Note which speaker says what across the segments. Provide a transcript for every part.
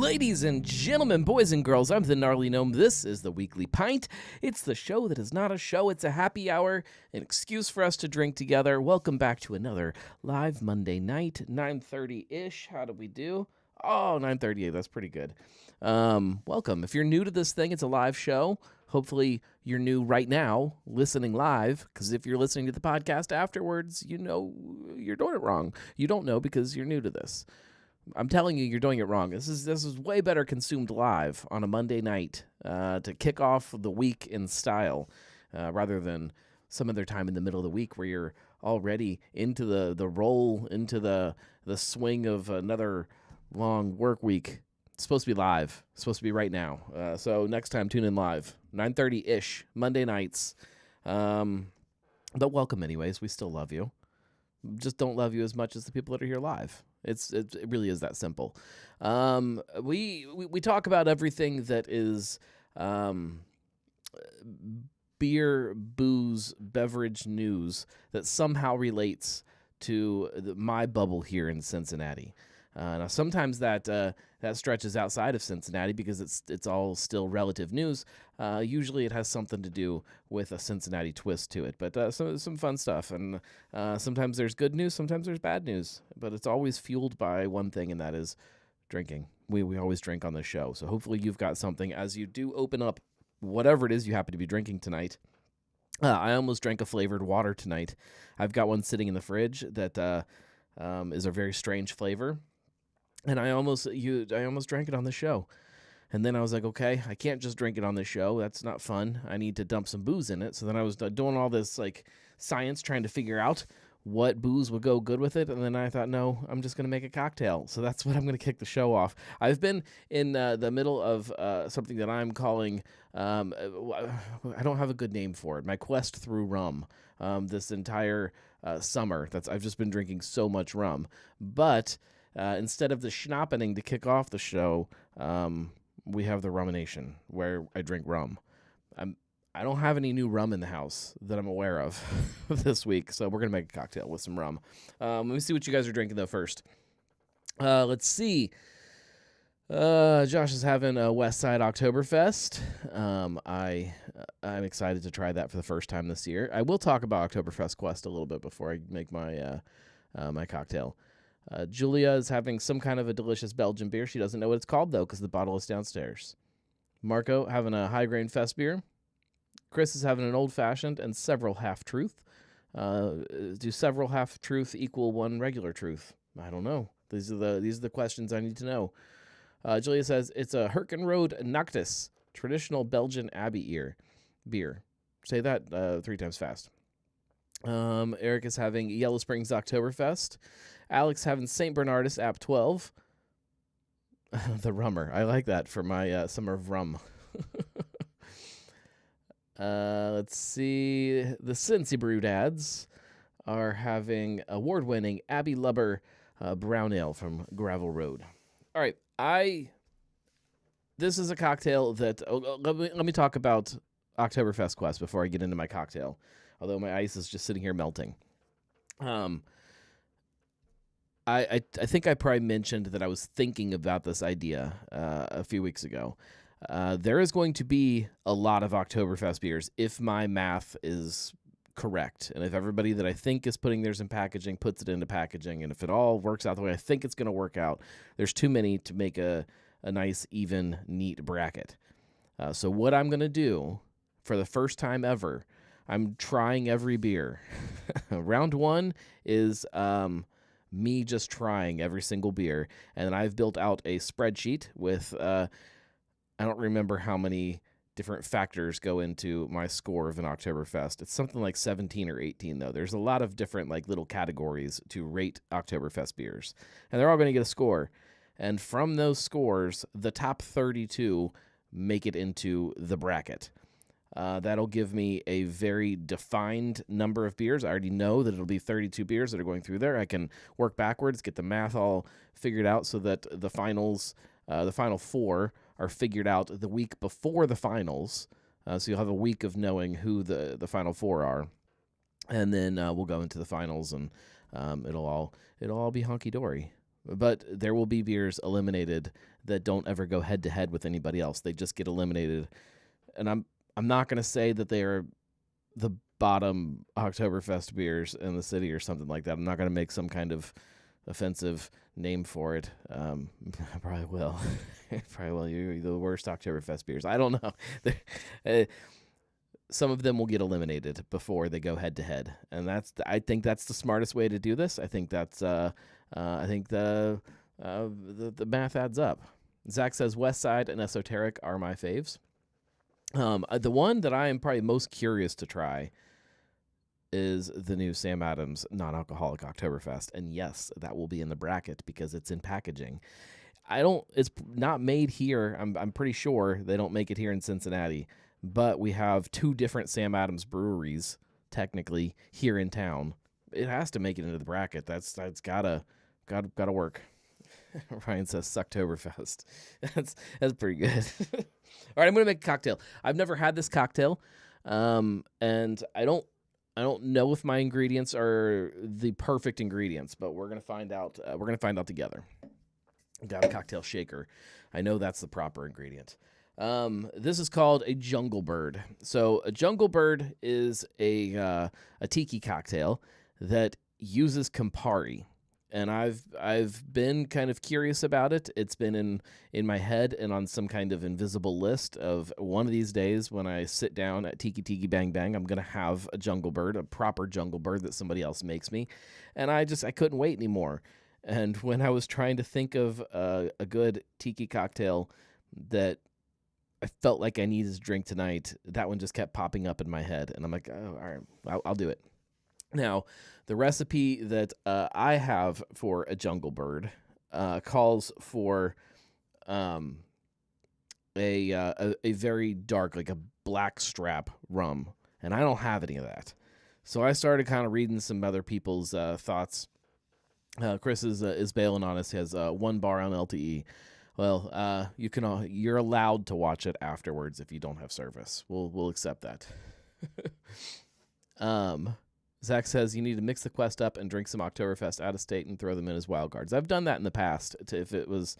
Speaker 1: Ladies and gentlemen, boys and girls, I'm the Gnarly Gnome. This is the Weekly Pint. It's the show that is not a show, it's a happy hour, an excuse for us to drink together. Welcome back to another live Monday night, 9:30-ish. How do we do? Oh, 9:38, that's pretty good. Welcome. If you're new to this thing, it's a live show. Hopefully you're new right now, listening live, because if you're listening to the podcast afterwards, you know you're doing it wrong. You don't know because you're new to this. I'm telling you, you're doing it wrong. This is way better consumed live on a Monday night to kick off the week in style, rather than some other time in the middle of the week where you're already into the roll, into the swing of another long work week. It's supposed to be live. It's supposed to be right now. So next time, tune in live, 9:30-ish, Monday nights. But welcome anyways. We still love you. Just don't love you as much as the people that are here live. It really is that simple. We talk about everything that is beer, booze, beverage news that somehow relates to my bubble here in Cincinnati. Now sometimes that stretches outside of Cincinnati because it's all still relative news. Usually it has something to do with a Cincinnati twist to it, but some fun stuff. And sometimes there's good news, sometimes there's bad news, but it's always fueled by one thing, and that is drinking. We always drink on this show, so hopefully you've got something as you do open up whatever it is you happen to be drinking tonight. I almost drank a flavored water tonight. I've got one sitting in the fridge that is a very strange flavor. And I almost drank it on the show. And then I was like, okay, I can't just drink it on the show. That's not fun. I need to dump some booze in it. So then I was doing all this like science trying to figure out what booze would go good with it. And then I thought, no, I'm just going to make a cocktail. So that's what I'm going to kick the show off. I've been in the middle of something that I'm calling, I don't have a good name for it, my quest through rum. This entire summer, I've just been drinking so much rum. But instead of the schnappening to kick off the show, we have the rumination, where I drink rum. I don't have any new rum in the house that I'm aware of this week, so we're going to make a cocktail with some rum. Let me see what you guys are drinking, though, first. Let's see. Josh is having a West Side Oktoberfest. I'm excited to try that for the first time this year. I will talk about Oktoberfest Quest a little bit before I make my my cocktail. Julia is having some kind of a delicious Belgian beer. She doesn't know what it's called, though, because the bottle is downstairs. Marco having a high-grain fest beer. Chris is having an old-fashioned and several half-truth. Do several half-truth equal one regular truth? I don't know. These are the questions I need to know. Julia says it's a Herkenrode Noctis, traditional Belgian Abbey beer. Say that 3 times fast. Eric is having Yellow Springs Oktoberfest. Alex having St. Bernardus App 12. The rummer. I like that for my summer of rum. Let's see. The Cincy Brew Dads are having award-winning Abbey Lubber Brown Ale from Gravel Road. All right. This is a cocktail that... let me talk about Oktoberfest Quest before I get into my cocktail. Although my ice is just sitting here melting. I think I probably mentioned that I was thinking about this idea a few weeks ago. There is going to be a lot of Oktoberfest beers if my math is correct. And if everybody that I think is putting theirs in packaging puts it into packaging. And if it all works out the way I think it's going to work out, there's too many to make a nice, even, neat bracket. So what I'm going to do for the first time ever, I'm trying every beer. Round 1 is me just trying every single beer. And then I've built out a spreadsheet with, I don't remember how many different factors go into my score of an Oktoberfest. It's something like 17 or 18, though. There's a lot of different like little categories to rate Oktoberfest beers. And they're all going to get a score. And from those scores, the top 32 make it into the bracket. That'll give me a very defined number of beers. I already know that it'll be 32 beers that are going through there. I can work backwards, get the math all figured out so that the finals, the final 4 are figured out the week before the finals. So you'll have a week of knowing who the final 4 are. And then we'll go into the finals, and it'll all be honky-dory. But there will be beers eliminated that don't ever go head to head with anybody else. They just get eliminated. And I'm not going to say that they are the bottom Oktoberfest beers in the city or something like that. I'm not going to make some kind of offensive name for it. I probably will. Probably will. You're the worst Oktoberfest beers. I don't know. Some of them will get eliminated before they go head to head, and I think that's the smartest way to do this. I think that's I think the math adds up. Zach says West Side and Esoteric are my faves. The one that I am probably most curious to try is the new Sam Adams non-alcoholic Oktoberfest, and yes, that will be in the bracket because it's in packaging. It's not made here. I'm pretty sure they don't make it here in Cincinnati, but we have 2 different Sam Adams breweries technically here in town. It has to make it into the bracket. That's gotta work. Ryan says Sucktoberfest. That's pretty good. All right, I'm gonna make a cocktail. I've never had this cocktail, and I don't know if my ingredients are the perfect ingredients, but we're gonna find out. We're gonna find out together. Got a cocktail shaker. I know that's the proper ingredient. This is called a Jungle Bird. So a Jungle Bird is a tiki cocktail that uses Campari. And I've been kind of curious about it. It's been in my head and on some kind of invisible list of one of these days when I sit down at Tiki Tiki Bang Bang, I'm going to have a Jungle Bird, a proper Jungle Bird that somebody else makes me. And I couldn't wait anymore. And when I was trying to think of a good tiki cocktail that I felt like I needed to drink tonight, that one just kept popping up in my head. And I'm like, oh, all right, I'll do it. Now, the recipe that I have for a Jungle Bird calls for a very dark, like a black strap rum, and I don't have any of that. So I started kind of reading some other people's thoughts. Chris is bailing on us. He has 1 bar on LTE. Well, you're allowed to watch it afterwards if you don't have service. We'll accept that. Zach says you need to mix the quest up and drink some Oktoberfest out of state and throw them in as wild cards. I've done that in the past if it was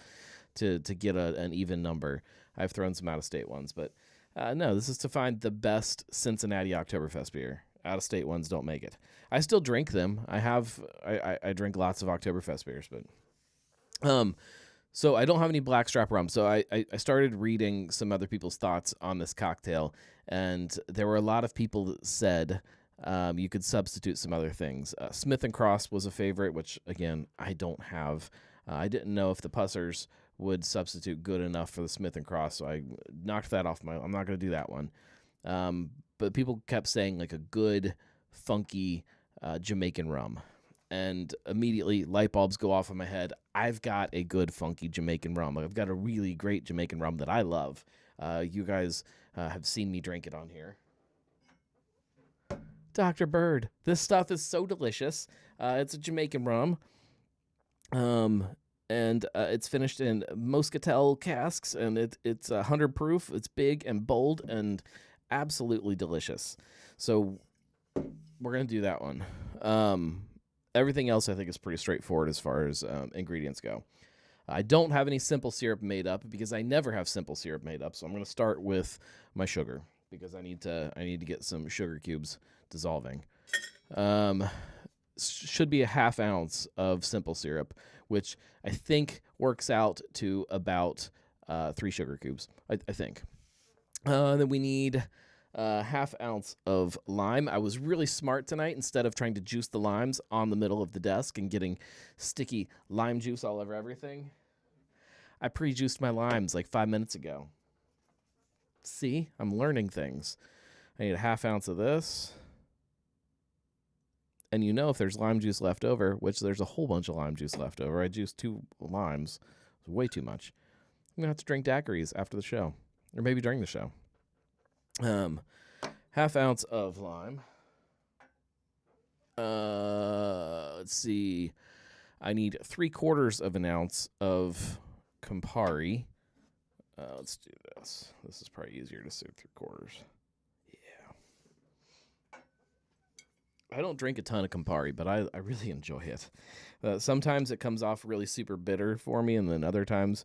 Speaker 1: to get an even number. I've thrown some out of state ones, but no, this is to find the best Cincinnati Oktoberfest beer. Out of state ones don't make it. I still drink them. I drink lots of Oktoberfest beers, but so I don't have any blackstrap rum. So I started reading some other people's thoughts on this cocktail, and there were a lot of people that said you could substitute some other things. Smith & Cross was a favorite, which, again, I don't have. I didn't know if the Pussers would substitute good enough for the Smith & Cross, so I knocked that off. I'm not going to do that one. But people kept saying, like, a good, funky Jamaican rum. And immediately, light bulbs go off in my head. I've got a good, funky Jamaican rum. I've got a really great Jamaican rum that I love. You guys have seen me drink it on here. Dr. Bird. This stuff is so delicious. It's a Jamaican rum. And it's finished in Moscatel casks, and it's 100 proof. It's big and bold and absolutely delicious. So we're going to do that one. Everything else I think is pretty straightforward as far as ingredients go. I don't have any simple syrup made up because I never have simple syrup made up, so I'm going to start with my sugar because I need to get some sugar cubes dissolving. Should be a half ounce of simple syrup, which I think works out to about 3 sugar cubes, I think. Then we need half ounce of lime. I was really smart tonight. Instead of trying to juice the limes on the middle of the desk and getting sticky lime juice all over everything, I pre-juiced my limes like 5 minutes ago. See, I'm learning things. I need a half ounce of this. And if there's lime juice left over, which there's a whole bunch of lime juice left over, I juiced 2 limes. It's way too much. I'm going to have to drink daiquiris after the show, or maybe during the show. Half ounce of lime. Let's see. I need 3/4 of an ounce of Campari. Let's do this. This is probably easier to say 3/4. I don't drink a ton of Campari, but I really enjoy it. Sometimes it comes off really super bitter for me, and then other times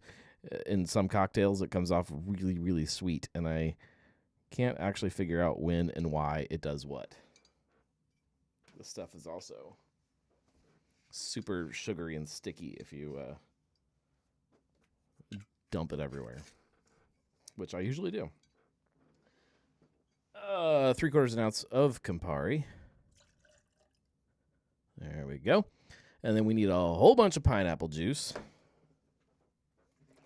Speaker 1: In some cocktails, it comes off really, really sweet, and I can't actually figure out when and why it does what. This stuff is also super sugary and sticky if you dump it everywhere, which I usually do. 3/4 ounce of Campari. There we go. And then we need a whole bunch of pineapple juice.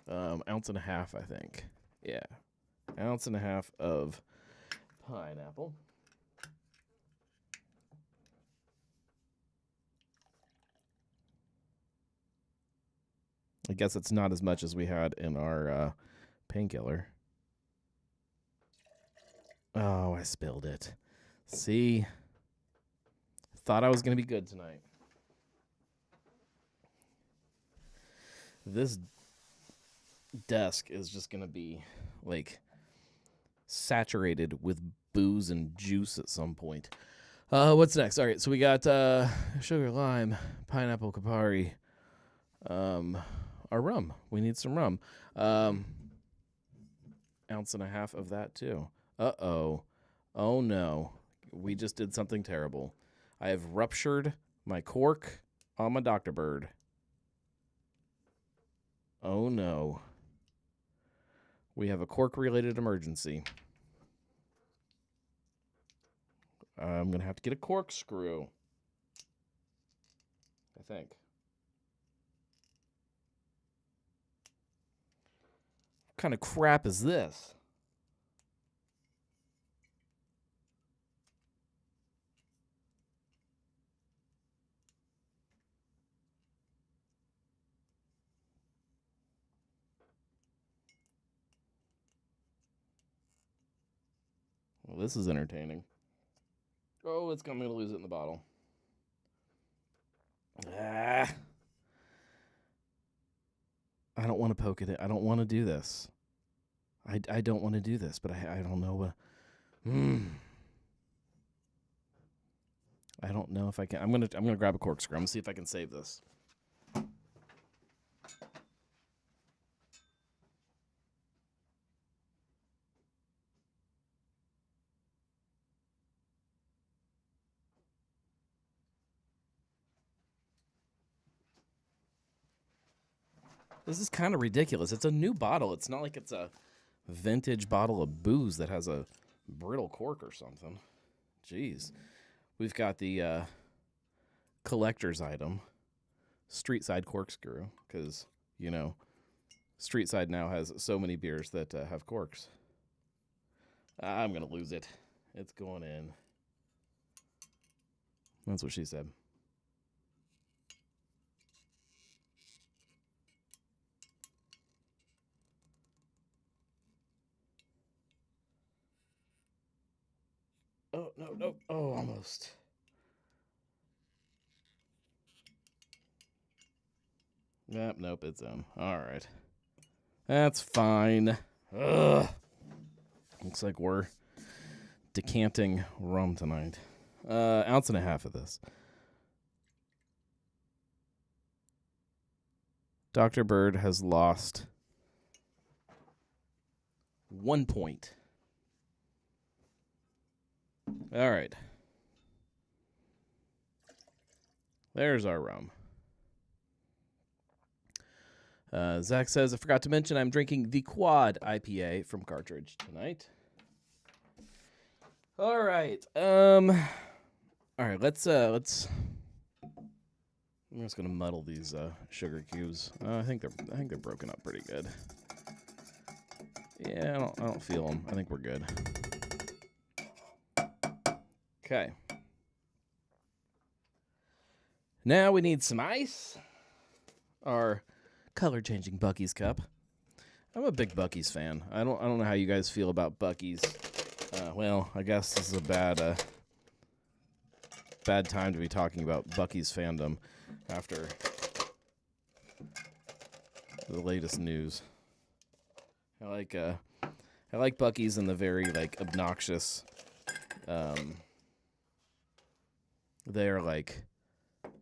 Speaker 1: 1.5 ounces, I think. Yeah. 1.5 ounces of pineapple. I guess it's not as much as we had in our painkiller. Oh, I spilled it. See? Thought I was going to be good tonight. This desk is just going to be, like, saturated with booze and juice at some point. What's next? All right, so we got sugar, lime, pineapple, Campari, our rum. We need some rum. 1.5 ounces of that, too. Uh-oh. Oh, no. We just did something terrible. I have ruptured my cork on my Dr. Bird. Oh, no. We have a cork-related emergency. I'm going to have to get a corkscrew. I think. What kind of crap is this? Well, this is entertaining. Oh, I'm going to lose it in the bottle. Ah. I don't want to poke it. I don't want to do this. I don't want to do this, but I don't know what. I don't know if I can. I'm gonna grab a corkscrew. I'm gonna see if I can save this. This is kind of ridiculous. It's a new bottle. It's not like it's a vintage bottle of booze that has a brittle cork or something. Jeez. We've got the collector's item, Street Side Corkscrew, because, you know, Street Side now has so many beers that have corks. I'm going to lose it. It's going in. That's what she said. Oh, no. Oh, almost. Yep, nope, it's in. All right. That's fine. Ugh. Looks like we're decanting rum tonight. 1.5 ounces of this. Dr. Bird has lost 1 point. All right. There's our rum. Zach says, I forgot to mention I'm drinking the Quad IPA from Cartridge tonight. All right. All right, let's I'm just gonna muddle these sugar cubes. I think they're broken up pretty good. Yeah, I don't feel them. I think we're good. Okay. Now we need some ice. Our color-changing Buc-ee's cup. I'm a big Buc-ee's fan. I don't know how you guys feel about Buc-ee's. Well, I guess this is a bad time to be talking about Buc-ee's fandom after the latest news. I like Buc-ee's in the very like obnoxious. They're like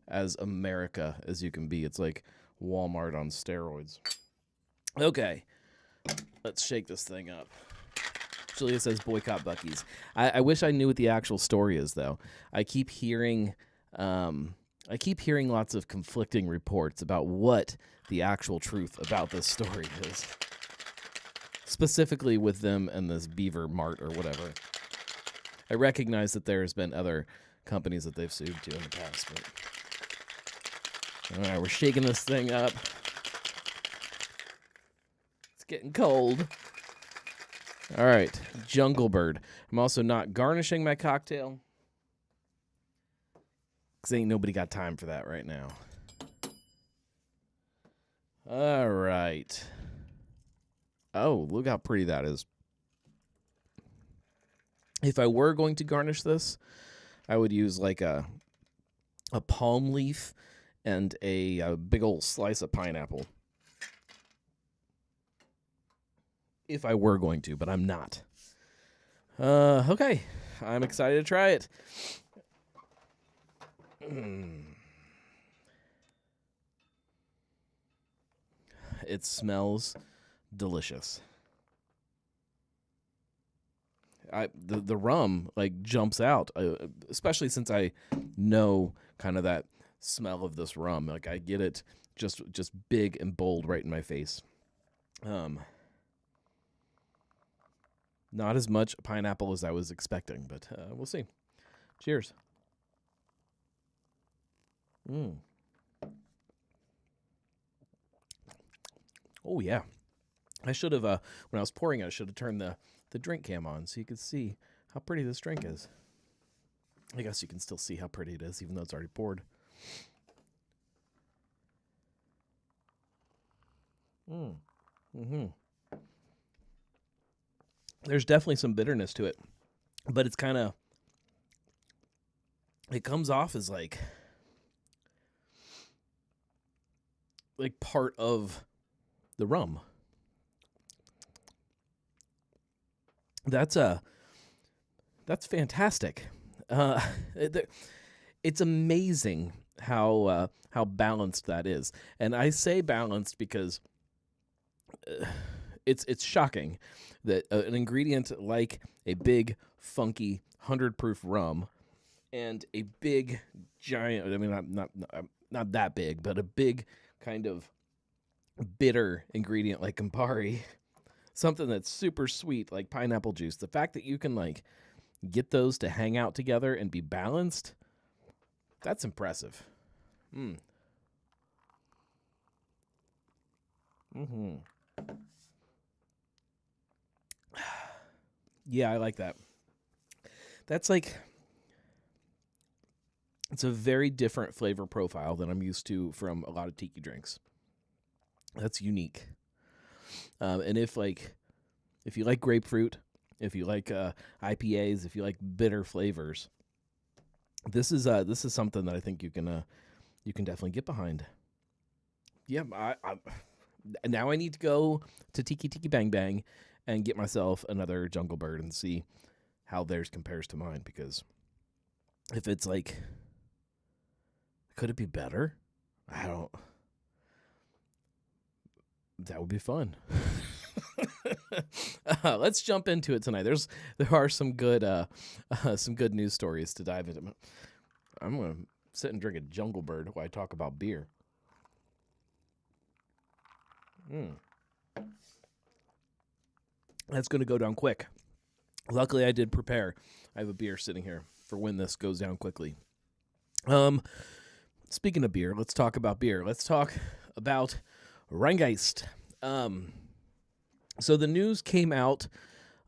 Speaker 1: as America as you can be. It's like Walmart on steroids. Okay, let's shake this thing up. Julia says boycott Buc-ee's. I wish I knew what the actual story is, though. I keep hearing lots of conflicting reports about what the actual truth about this story is. Specifically with them and this Beaver Mart or whatever. I recognize that there's been other companies that they've sued to in the past. But... all right, we're shaking this thing up. It's getting cold. All right, Jungle Bird. I'm also not garnishing my cocktail because ain't nobody got time for that right now. All right. Oh, look how pretty that is. If I were going to garnish this, I would use like a palm leaf and a big old slice of pineapple. If I were going to, but I'm not. Okay, I'm excited to try it. It smells delicious. The rum like jumps out, especially since I know kind of that smell of this rum. Like I get it just big and bold right in my face. Not as much pineapple as I was expecting, but we'll see. Cheers. Oh, yeah. I should have, when I was pouring it, I should have turned the drink cam on so you could see how pretty this drink is. I guess you can still see how pretty it is, even though it's already poured. There's definitely some bitterness to it, but it's kind of, it comes off as like part of the rum. That's fantastic. It's amazing how balanced that is, and I say balanced because it's shocking that an ingredient like a big funky 100 proof rum and a big giant, I mean not that big, but a big kind of bitter ingredient like Campari, something that's super sweet like pineapple juice, the fact that you can like get those to hang out together and be balanced, that's impressive. Yeah, I like that. That's like, it's a very different flavor profile than I'm used to from a lot of tiki drinks. That's unique. And if you like grapefruit, if you like IPAs, if you like bitter flavors, this is something that I think you can definitely get behind. Yeah, I now I need to go to Tiki Tiki Bang Bang and get myself another Jungle Bird and see how theirs compares to mine, because if it's like, could it be better? That would be fun. Let's jump into it tonight. There are some good news stories to dive into. I'm gonna sit and drink a Jungle Bird while I talk about beer. That's gonna go down quick. Luckily, I did prepare. I have a beer sitting here for when this goes down quickly. Speaking of beer, let's talk about beer. Let's talk about Rheingeist. So the news came out,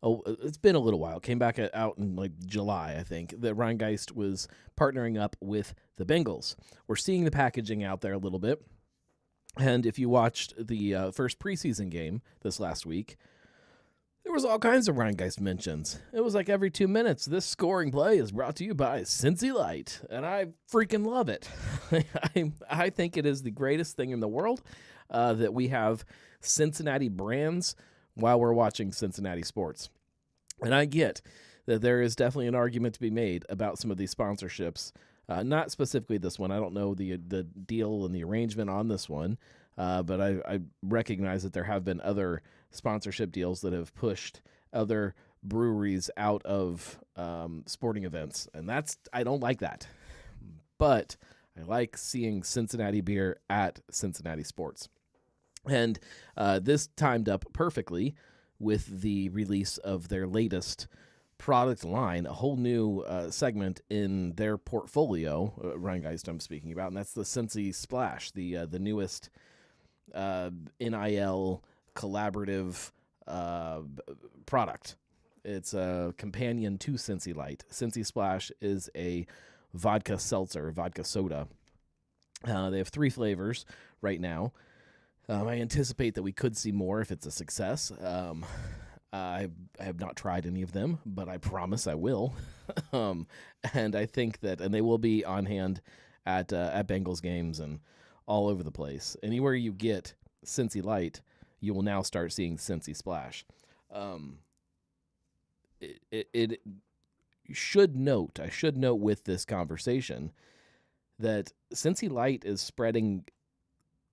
Speaker 1: it's been a little while, came back out in like July, I think, that Rheingeist was partnering up with the Bengals. We're seeing the packaging out there a little bit. And if you watched the first preseason game this last week, there was all kinds of Rheingeist mentions. It was like every 2 minutes, this scoring play is brought to you by Cincy Light. And I freaking love it. I think it is the greatest thing in the world that we have Cincinnati brands while we're watching Cincinnati sports. And I get that there is definitely an argument to be made about some of these sponsorships Not specifically this one. I don't know the deal and the arrangement on this one, but I recognize that there have been other sponsorship deals that have pushed other breweries out of sporting events, and I don't like that. But I like seeing Cincinnati beer at Cincinnati sports. And this timed up perfectly with the release of their latest product line, a whole new segment in their portfolio, Rhinegeist I'm speaking about, and that's the Cincy Splash, the newest NIL collaborative product. It's a companion to Cincy Light. Cincy Splash is a vodka seltzer, vodka soda. They have 3 flavors right now. I anticipate that we could see more if it's a success. I have not tried any of them, but I promise I will. And I think that, and they will be on hand at Bengals games and all over the place. Anywhere you get Cincy Light, you will now start seeing Cincy Splash. I should note with this conversation that Cincy Light is spreading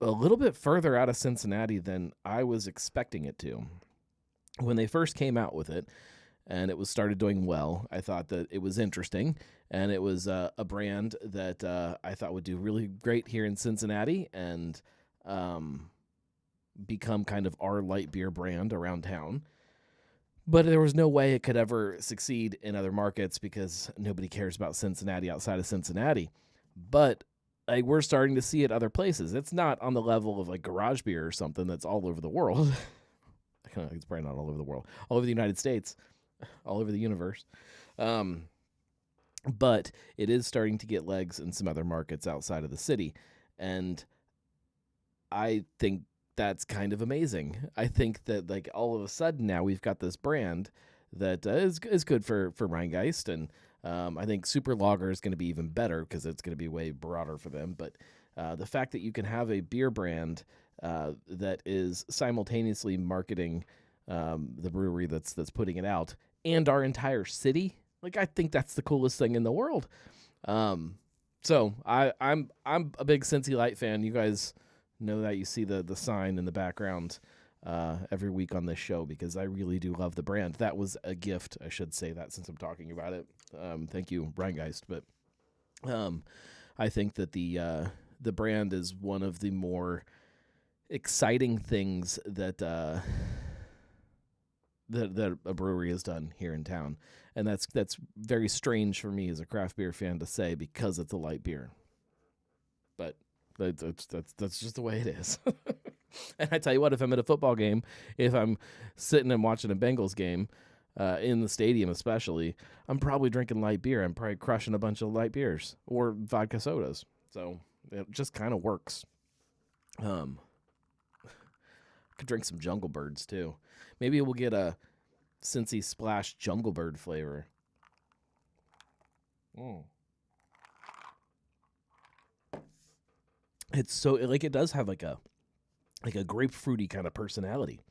Speaker 1: a little bit further out of Cincinnati than I was expecting it to. When they first came out with it and it was started doing well, I thought that it was interesting, and it was a brand that I thought would do really great here in Cincinnati and become kind of our light beer brand around town. But there was no way it could ever succeed in other markets because nobody cares about Cincinnati outside of Cincinnati. But we're starting to see it other places. It's not on the level of like Garage Beer or something that's all over the world. It's probably not all over the world. All over the United States. All over the universe. But it is starting to get legs in some other markets outside of the city. And I think that's kind of amazing. I think that like all of a sudden now we've got this brand that is good for Rhinegeist, and I think Super Lager is going to be even better because it's going to be way broader for them. But the fact that you can have a beer brand that is simultaneously marketing the brewery that's putting it out and our entire city, like I think that's the coolest thing in the world. So I'm a big Cincy Light fan. You guys know that. You see the sign in the background every week on this show because I really do love the brand. That was a gift. I should say that since I'm talking about it. Thank you, Rhinegeist. But I think that the brand is one of the more exciting things that that a brewery has done here in town, and that's very strange for me as a craft beer fan to say because it's a light beer. But that's just the way it is. And I tell you what, if I'm at a football game, if I'm sitting and watching a Bengals game, in the stadium especially, I'm probably drinking light beer. I'm probably crushing a bunch of light beers or vodka sodas. So it just kind of works. Could drink some Jungle Birds too. Maybe we'll get a Cincy Splash Jungle Bird flavor. It's so like it does have like a grapefruity kind of personality.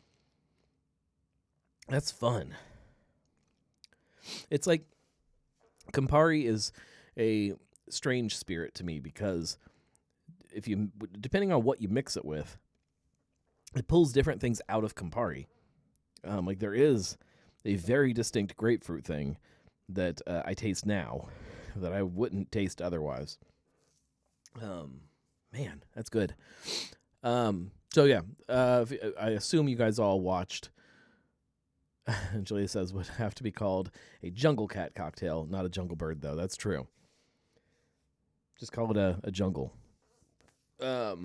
Speaker 1: That's fun. It's like Campari is a strange spirit to me because depending on what you mix it with, it pulls different things out of Campari. Like there is a very distinct grapefruit thing that I taste now that I wouldn't taste otherwise. Man, that's good. So yeah, I assume you guys all watched. Julia says would have to be called a Jungle Cat cocktail, not a Jungle Bird, though. That's true. Just call it a jungle. I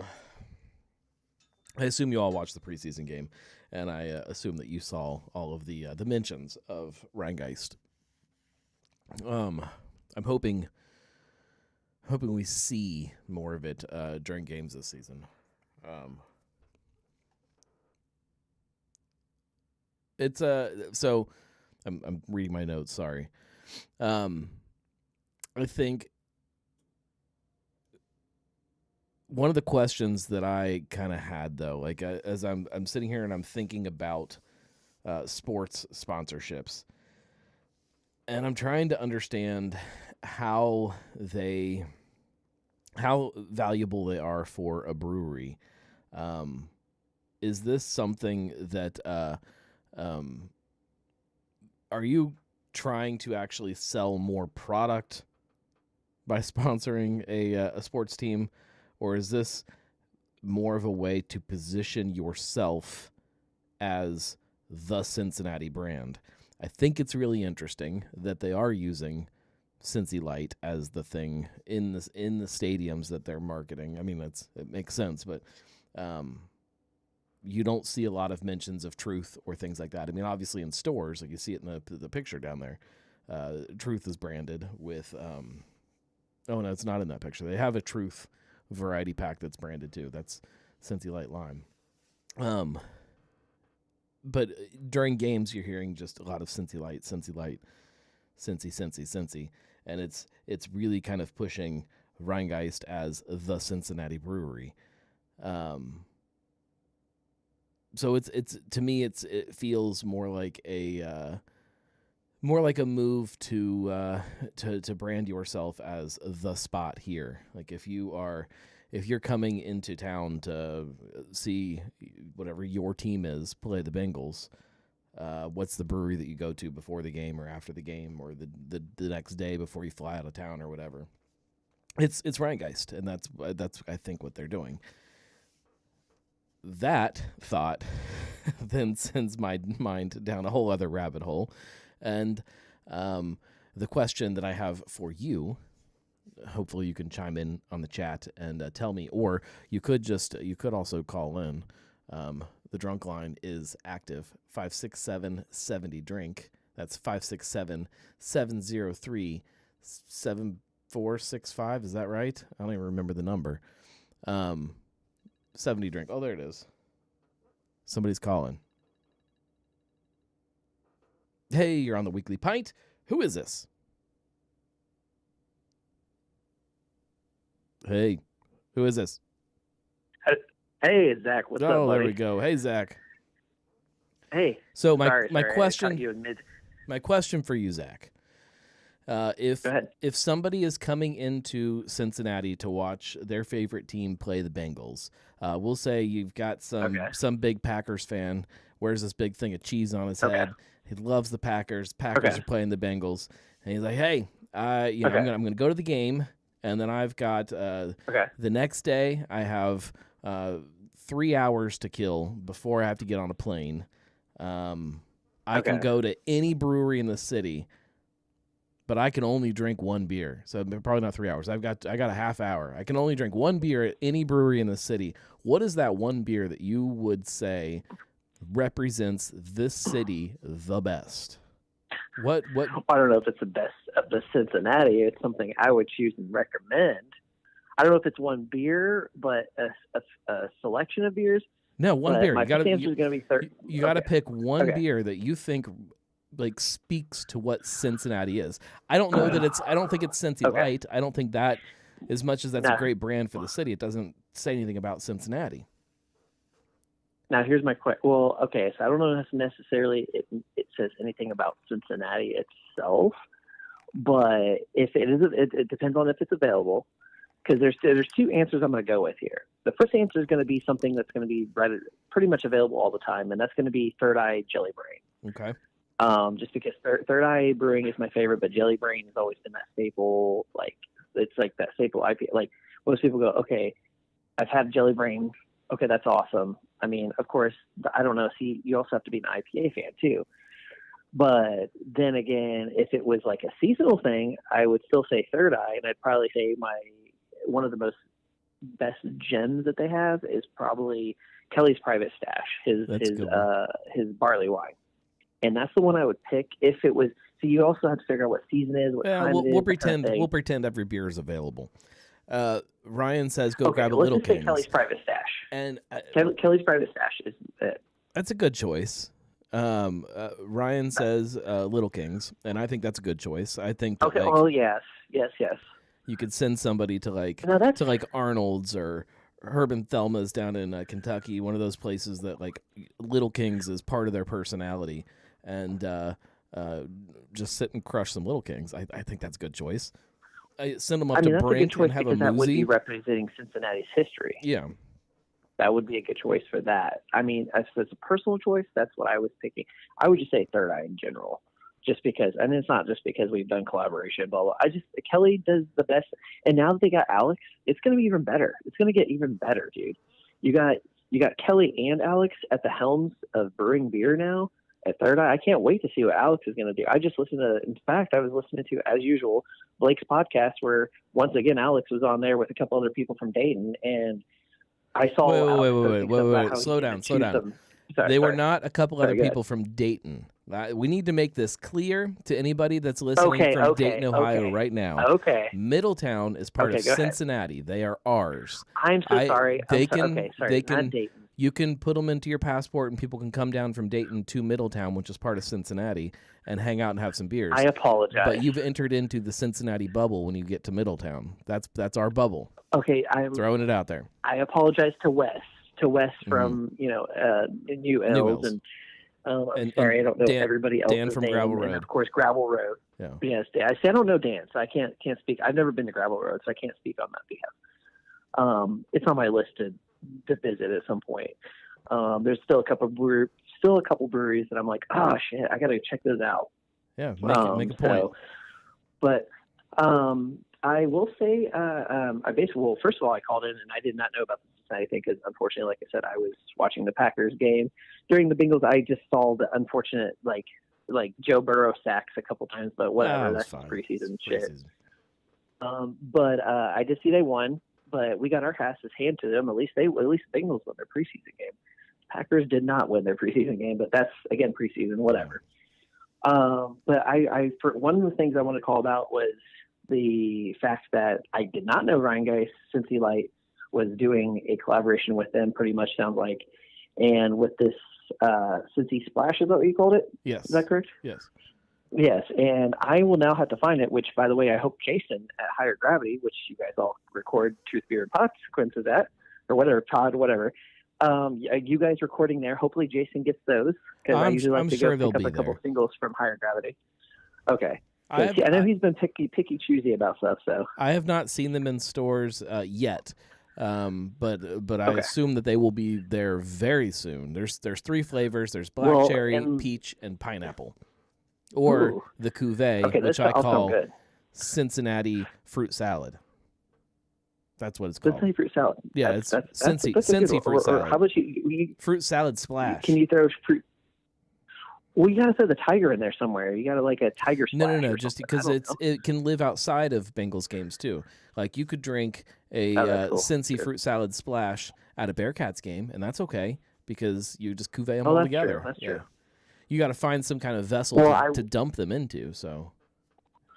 Speaker 1: assume you all watched the preseason game, and I assume that you saw all of the mentions of Rhinegeist. I'm hoping we see more of it during games this season. It's so I'm reading my notes, sorry. I think one of the questions that I kind of had though, like as I'm sitting here and I'm thinking about sports sponsorships, and I'm trying to understand how valuable they are for a brewery. Is this something that are you trying to actually sell more product by sponsoring a sports team, or is this more of a way to position yourself as the Cincinnati brand? I think it's really interesting that they are using Cincy Light as the thing in the stadiums that they're marketing. I mean, it makes sense, but you don't see a lot of mentions of Truth or things like that. I mean, obviously in stores, like you see it in the picture down there, Truth is branded with. Oh no, it's not in that picture. They have a Truth variety pack that's branded too. That's Cincy Light Lime. But during games, you're hearing just a lot of Cincy Light, Cincy, and it's really kind of pushing Rheingeist as the Cincinnati brewery. So it's to me it feels more like a move to brand yourself as the spot here. Like if you're coming into town to see whatever your team is play the Bengals, what's the brewery that you go to before the game or after the game or the next day before you fly out of town or whatever? It's Rheingeist, and that's I think what they're doing. That thought then sends my mind down a whole other rabbit hole, and the question that I have for you. Hopefully you can chime in on the chat and tell me, or you could also call in. The drunk line is active, 567-70-DRINK. That's 567-703-7465. Is that right? I don't even remember the number. 70-DRINK. Oh, there it is. Somebody's calling. Hey, you're on the Weekly Pint. Who is this? Hey, who is this?
Speaker 2: Hey, Zach. What's up, buddy?
Speaker 1: Oh, there we go. Hey, Zach.
Speaker 2: Hey.
Speaker 1: So
Speaker 2: my
Speaker 1: question for you, Zach, if somebody is coming into Cincinnati to watch their favorite team play the Bengals, we'll say you've got some big Packers fan, wears this big thing of cheese on his head. He loves the Packers. Packers are playing the Bengals, and he's like, "Hey, I'm going to go to the game." And then I've got the next day I have 3 hours to kill before I have to get on a plane. I can go to any brewery in the city, but I can only drink one beer. So probably not 3 hours. I got a half hour. I can only drink one beer at any brewery in the city. What is that one beer that you would say represents this city the best? What?
Speaker 2: I don't know if it's the best of the Cincinnati. It's something I would choose and recommend. I don't know if it's one beer, but a selection of beers.
Speaker 1: No, one beer.
Speaker 2: My answer is going to be 30.
Speaker 1: You got to pick one beer that you think like speaks to what Cincinnati is. I don't know that it's. I don't think it's Cincy Light. I don't think that, as much as that's a great brand for the city, it doesn't say anything about Cincinnati.
Speaker 2: Now, here's my question. Well, okay, so I don't know if necessarily it says anything about Cincinnati itself, but if it is, it depends on if it's available. Because there's two answers I'm going to go with here. The first answer is going to be something that's going to be pretty much available all the time, and that's going to be Third Eye Jelly Brain.
Speaker 1: Okay.
Speaker 2: Just because Third Eye Brewing is my favorite, but Jelly Brain has always been that staple. Like it's like that staple IPA. Like most people go, okay, I've had Jelly Brain. Okay, that's awesome. I mean, of course, I don't know. See, you also have to be an IPA fan too. But then again, if it was like a seasonal thing, I would still say Third Eye, and I'd probably say one of the most best gems that they have is probably Kelly's Private Stash, his barley wine, and that's the one I would pick if it was. So you also have to figure out what season it is, what time it is.
Speaker 1: We'll pretend every beer is available. Ryan says, "Go grab a Little Kings."
Speaker 2: Kelly's Private Stash,
Speaker 1: and
Speaker 2: Kelly's Private Stash is it.
Speaker 1: That's a good choice. Ryan says Little Kings, and I think that's a good choice. I think.
Speaker 2: Okay. Well, yes.
Speaker 1: You could send somebody to Arnold's or Herb and Thelma's down in Kentucky, one of those places that like Little Kings is part of their personality, and just sit and crush some Little Kings. I think that's a good choice. send them up
Speaker 2: I mean,
Speaker 1: to
Speaker 2: that's a good
Speaker 1: Brink
Speaker 2: choice
Speaker 1: and have a
Speaker 2: because that would be
Speaker 1: Muzi.
Speaker 2: representing Cincinnati's history.
Speaker 1: Yeah.
Speaker 2: That would be a good choice for that. I mean, as a personal choice, that's what I was picking. I would just say Third Eye in general, just because, and it's not just because we've done collaboration, blah, blah. Kelly does the best. And now that they got Alex, it's going to be even better. It's going to get even better, dude. You got Kelly and Alex at the helms of brewing beer now at Third Eye. I can't wait to see what Alex is going to do. I just listened to, in fact, I was listening to, as usual, Blake's podcast, where once again, Alex was on there with a couple other people from Dayton, and I saw.
Speaker 1: Wait. Slow down. They were not a couple other people from Dayton. We need to make this clear to anybody that's listening from Dayton, Ohio right now.
Speaker 2: Okay.
Speaker 1: Middletown is part of Cincinnati. They are ours.
Speaker 2: I'm so sorry.
Speaker 1: They
Speaker 2: sorry.
Speaker 1: can.
Speaker 2: Not Dayton.
Speaker 1: You can put them into your passport, and people can come down from Dayton to Middletown, which is part of Cincinnati, and hang out and have some beers.
Speaker 2: I apologize.
Speaker 1: But you've entered into the Cincinnati bubble when you get to Middletown. That's our bubble.
Speaker 2: Okay, I'm
Speaker 1: throwing it out there.
Speaker 2: I apologize to Wes from New Ills, and I'm sorry, I don't know everybody else's
Speaker 1: Dan from
Speaker 2: name,
Speaker 1: Gravel Road,
Speaker 2: and of course Gravel Road.
Speaker 1: Yeah.
Speaker 2: Yes, I say I don't know Dan, so I can't speak. I've never been to Gravel Road, so I can't speak on that behalf. It's on my list to visit at some point. There's still a couple breweries that I'm like, oh shit, I gotta check those out.
Speaker 1: Yeah, make a point.
Speaker 2: I will say, first of all, I called in and I did not know about the Cincinnati thing because, unfortunately, like I said, I was watching the Packers game during the Bengals. I just saw the unfortunate, like Joe Burrow sacks a couple times, but whatever. That's preseason shit. But I did see they won, but we got our asses handed to them. At least the Bengals won their preseason game. Packers did not win their preseason game, but that's again preseason, whatever. But for one of the things I want to call about was the fact that I did not know Ryan Geist, Cincy Light, was doing a collaboration with them, pretty much sounds like. And with this Cincy Splash, is that what you called it?
Speaker 1: Yes.
Speaker 2: Is that correct?
Speaker 1: Yes.
Speaker 2: Yes, and I will now have to find it, which, by the way, I hope Jason at Higher Gravity, which you guys all record Truth, Beer, and Consequences at, or whatever, Todd, whatever. You guys recording there, hopefully Jason gets those, because I usually like to go pick up a couple singles from Higher Gravity. Okay. I know he's been picky choosy about stuff. So
Speaker 1: I have not seen them in stores yet, but I assume that they will be there very soon. There's 3 flavors. There's black cherry, peach, and pineapple, or the cuvee, which I call Cincinnati fruit salad. That's what it's called.
Speaker 2: Cincinnati fruit salad.
Speaker 1: Yeah, it's Cincy fruit salad.
Speaker 2: How about you
Speaker 1: fruit salad splash?
Speaker 2: Can you throw fruit? Well, you gotta throw the tiger in there somewhere. You gotta like a tiger splash.
Speaker 1: No. Just because it can live outside of Bengals games too. Like you could drink a Cincy fruit salad splash at a Bearcats game, and that's okay because you just cuvee them all together.
Speaker 2: True. That's true.
Speaker 1: You got to find some kind of vessel to dump them into. So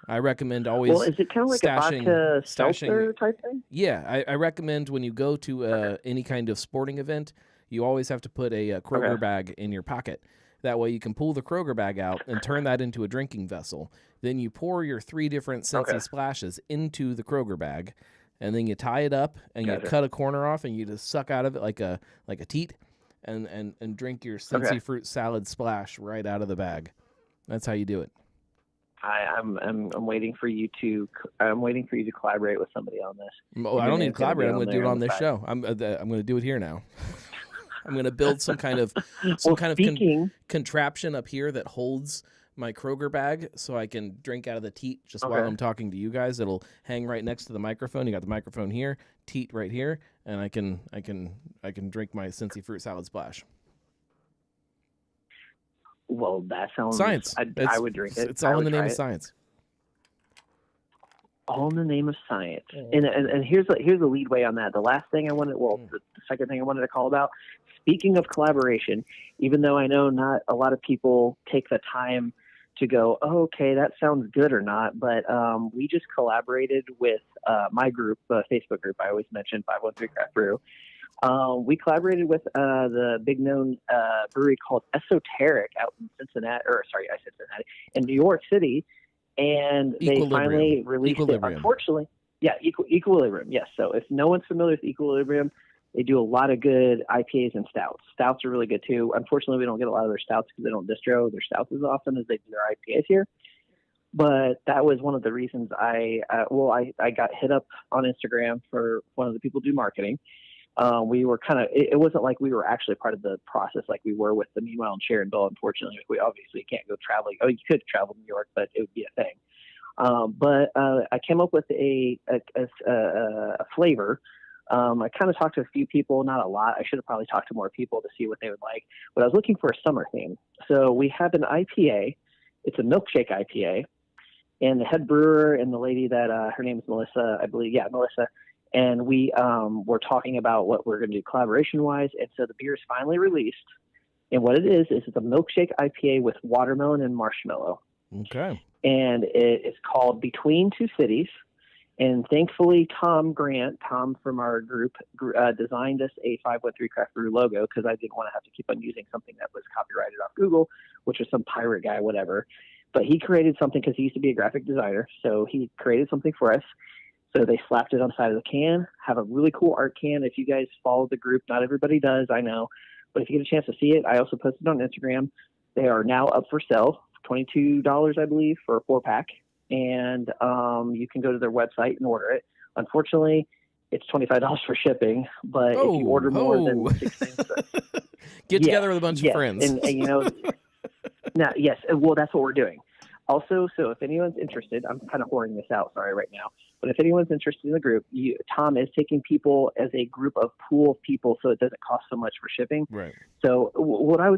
Speaker 1: I recommend always.
Speaker 2: Well, is it kind of like a vodka seltzer type thing?
Speaker 1: Yeah, I recommend when you go to any kind of sporting event, you always have to put a Kroger bag in your pocket. That way you can pull the Kroger bag out and turn that into a drinking vessel. Then you pour your 3 different Cincy splashes into the Kroger bag, and then you tie it up and you cut a corner off and you just suck out of it like a teat and drink your Cincy fruit salad splash right out of the bag. That's how you do it.
Speaker 2: I'm waiting for you to collaborate with somebody on this.
Speaker 1: I don't need to collaborate. I'm going to do it on this show. I'm going to do it here now. I'm going to build some kind of contraption up here that holds my Kroger bag so I can drink out of the teat just while I'm talking to you guys. It'll hang right next to the microphone. You got the microphone here, teat right here, and I can drink my Cincy fruit salad splash.
Speaker 2: Well, that sounds
Speaker 1: science.
Speaker 2: I would drink it.
Speaker 1: It's all in the name of science.
Speaker 2: All in the name of science. And here's the lead way on that. The last thing I wanted, the second thing I wanted to call about, speaking of collaboration, even though I know not a lot of people take the time to go, oh, okay, that sounds good or not, but we just collaborated with my group, Facebook group I always mention, 513 Craft Brew. We collaborated with the big known brewery called Esoteric out in in New York City. And they finally released it. Unfortunately, Equilibrium. Yes. So if no one's familiar with Equilibrium, they do a lot of good IPAs and stouts. Stouts are really good too. Unfortunately, we don't get a lot of their stouts because they don't distro their stouts as often as they do their IPAs here. But that was one of the reasons I got hit up on Instagram for one of the people who do marketing. We were kind of, it wasn't like we were actually part of the process like we were with the Meanwhile and Sharonville. Unfortunately, we obviously can't go traveling. Oh, you could travel to New York, but it would be a thing. But I came up with a flavor. I kind of talked to a few people, not a lot. I should have probably talked to more people to see what they would like. But I was looking for a summer theme. So we have an IPA. It's a milkshake IPA. And the head brewer and the lady that her name is Melissa, I believe. Yeah, Melissa. And we were talking about what we're going to do collaboration-wise. And so the beer is finally released. And what it is it's a milkshake IPA with watermelon and marshmallow.
Speaker 1: Okay.
Speaker 2: And it is called Between Two Cities. And thankfully, Tom from our group, designed us a 513 Craft Brew logo because I didn't want to have to keep on using something that was copyrighted off Google, which was some pirate guy, whatever. But he created something because he used to be a graphic designer. So he created something for us. So they slapped it on the side of the can, have a really cool art can. If you guys follow the group, not everybody does, I know. But if you get a chance to see it, I also posted on Instagram. They are now up for sale, $22, I believe, for a 4-pack. And you can go to their website and order it. Unfortunately, it's $25 for shipping. But if you order more than 6 things.
Speaker 1: Get together with a bunch of friends.
Speaker 2: And you know, now, yes, well, that's what we're doing. Also, so if anyone's interested, I'm kind of whoring this out, sorry, right now. But if anyone's interested in the group, Tom is taking people as a group of pool of people, so it doesn't cost so much for shipping.
Speaker 1: Right.
Speaker 2: So what I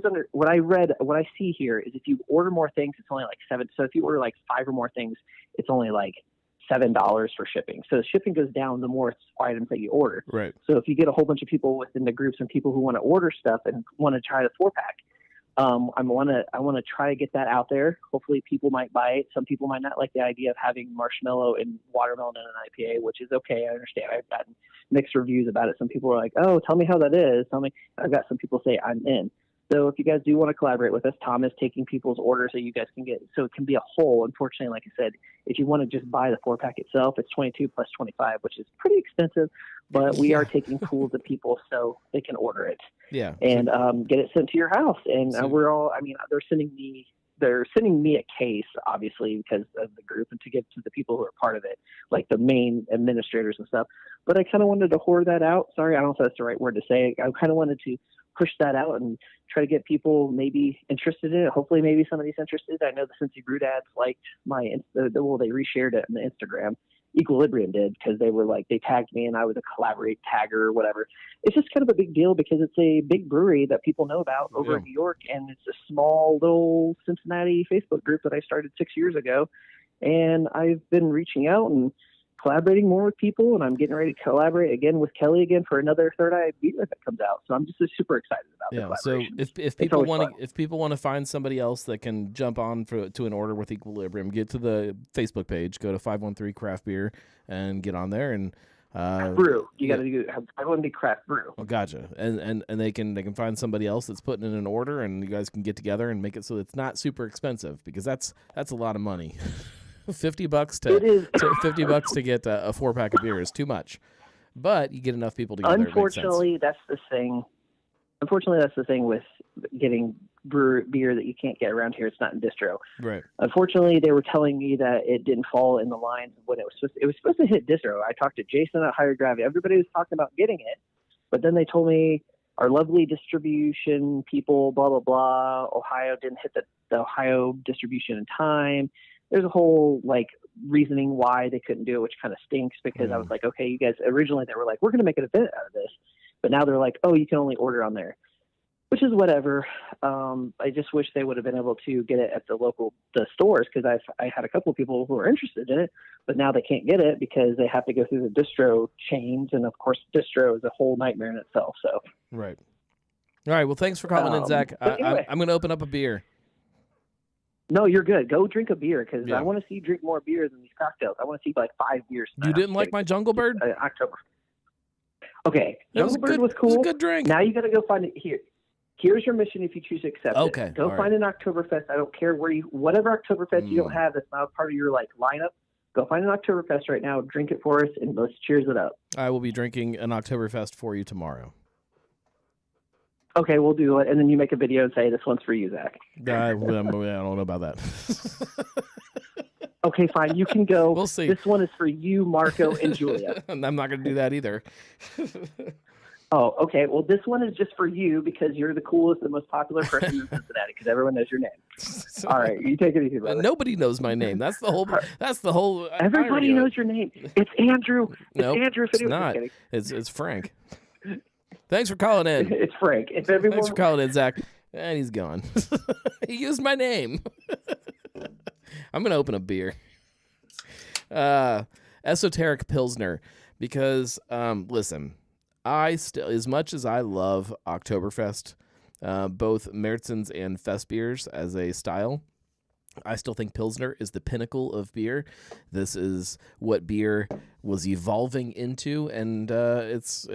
Speaker 2: see here is if you order more things, it's only like $7. So if you order like 5 or more things, it's only like $7 for shipping. So the shipping goes down the more items that you order.
Speaker 1: Right.
Speaker 2: So if you get a whole bunch of people within the groups and people who want to order stuff and want to try the 4-pack, I want to try to get that out there. Hopefully people might buy it. Some people might not like the idea of having marshmallow and watermelon in an IPA, which is okay. I understand. I've gotten mixed reviews about it. Some people are like, oh, tell me how that is. I've got some people say I'm in. So if you guys do want to collaborate with us, Tom is taking people's orders so you guys can get, so it can be a whole. Unfortunately, like I said, if you want to just buy the 4-pack itself, it's 22 plus 25, which is pretty expensive, but we are taking pools of people so they can order it.
Speaker 1: Yeah.
Speaker 2: And get it sent to your house. And we're all, I mean, they're sending me a case, obviously, because of the group and to give to the people who are part of it, like the main administrators and stuff. But I kind of wanted to hoard that out. Sorry, I don't know if that's the right word to say. I kind of wanted to push that out and try to get people maybe interested in it. Hopefully maybe somebody's interested. I know the Cincy Brew Dads liked they reshared it on the Instagram. Equilibrium did because they tagged me and I was a collaborate tagger or whatever. It's just kind of a big deal because it's a big brewery that people know about over in New York, and it's a small little Cincinnati Facebook group that I started 6 years ago. And I've been reaching out and collaborating more with people, and I'm getting ready to collaborate again with Kelly again for another Third Eye beer that comes out. So I'm just super excited about the collaboration.
Speaker 1: So if people want to find somebody else that can jump on to an order with Equilibrium, get to the Facebook page, go to 513 Craft Beer, and get on there and
Speaker 2: brew. You got to do. I want to be Craft Brew.
Speaker 1: Oh, gotcha. And they can find somebody else that's putting in an order, and you guys can get together and make it so it's not super expensive, because that's a lot of money. $50 to get a 4-pack of beer is too much, but you get enough people together.
Speaker 2: Unfortunately, that's the thing. Unfortunately, that's the thing with getting beer that you can't get around here. It's not in distro.
Speaker 1: Right.
Speaker 2: Unfortunately, they were telling me that it didn't fall in the lines of when it was supposed to hit distro. I talked to Jason at Higher Gravity. Everybody was talking about getting it, but then they told me our lovely distribution people, blah blah blah. Ohio didn't hit the Ohio distribution in time. There's a whole reasoning why they couldn't do it, which kind of stinks because I was like, okay, you guys, originally they were like, we're going to make an event out of this. But now they're like, oh, you can only order on there, which is whatever. I just wish they would have been able to get it at the stores, because I had a couple of people who are interested in it, but now they can't get it because they have to go through the distro chains. And of course, distro is a whole nightmare in itself. So.
Speaker 1: Right. All right. Well, thanks for calling in, Zach.
Speaker 2: Anyway.
Speaker 1: I'm going to open up a beer.
Speaker 2: No, you're good. Go drink a beer, because I want to see you drink more beers than these cocktails. I want to see 5 beers.
Speaker 1: You didn't like my Jungle Bird?
Speaker 2: October. Okay, Jungle Bird was cool.
Speaker 1: It was a good drink.
Speaker 2: Now you got to go find it here. Here's your mission if you choose to accept
Speaker 1: okay,
Speaker 2: it. Go find an Oktoberfest. I don't care whatever Oktoberfest you don't have that's not part of your lineup. Go find an Oktoberfest right now, drink it for us, and let's cheers it up.
Speaker 1: I will be drinking an Oktoberfest for you tomorrow.
Speaker 2: Okay, we'll do it, and then you make a video and say, this one's for you, Zach.
Speaker 1: I don't know about that.
Speaker 2: Okay, fine. You can go.
Speaker 1: We'll see.
Speaker 2: This one is for you, Marco, and Julia.
Speaker 1: I'm not going to do that either.
Speaker 2: Oh, okay. Well, this one is just for you because you're the coolest and most popular person in Cincinnati because everyone knows your name. All right, you take it easy, brother.
Speaker 1: Nobody knows my name. That's the whole. That's the whole.
Speaker 2: Everybody knows your name. It's Andrew.
Speaker 1: Nope,
Speaker 2: Andrew.
Speaker 1: it's not. It's Frank. Thanks for calling in.
Speaker 2: It's Frank. If everyone...
Speaker 1: Thanks for calling in, Zach. And he's gone. He used my name. I'm gonna open a beer. Esoteric Pilsner, because listen, I still, as much as I love Oktoberfest, both Märzen's and Fest beers as a style, I still think Pilsner is the pinnacle of beer. This is what beer was evolving into, and it's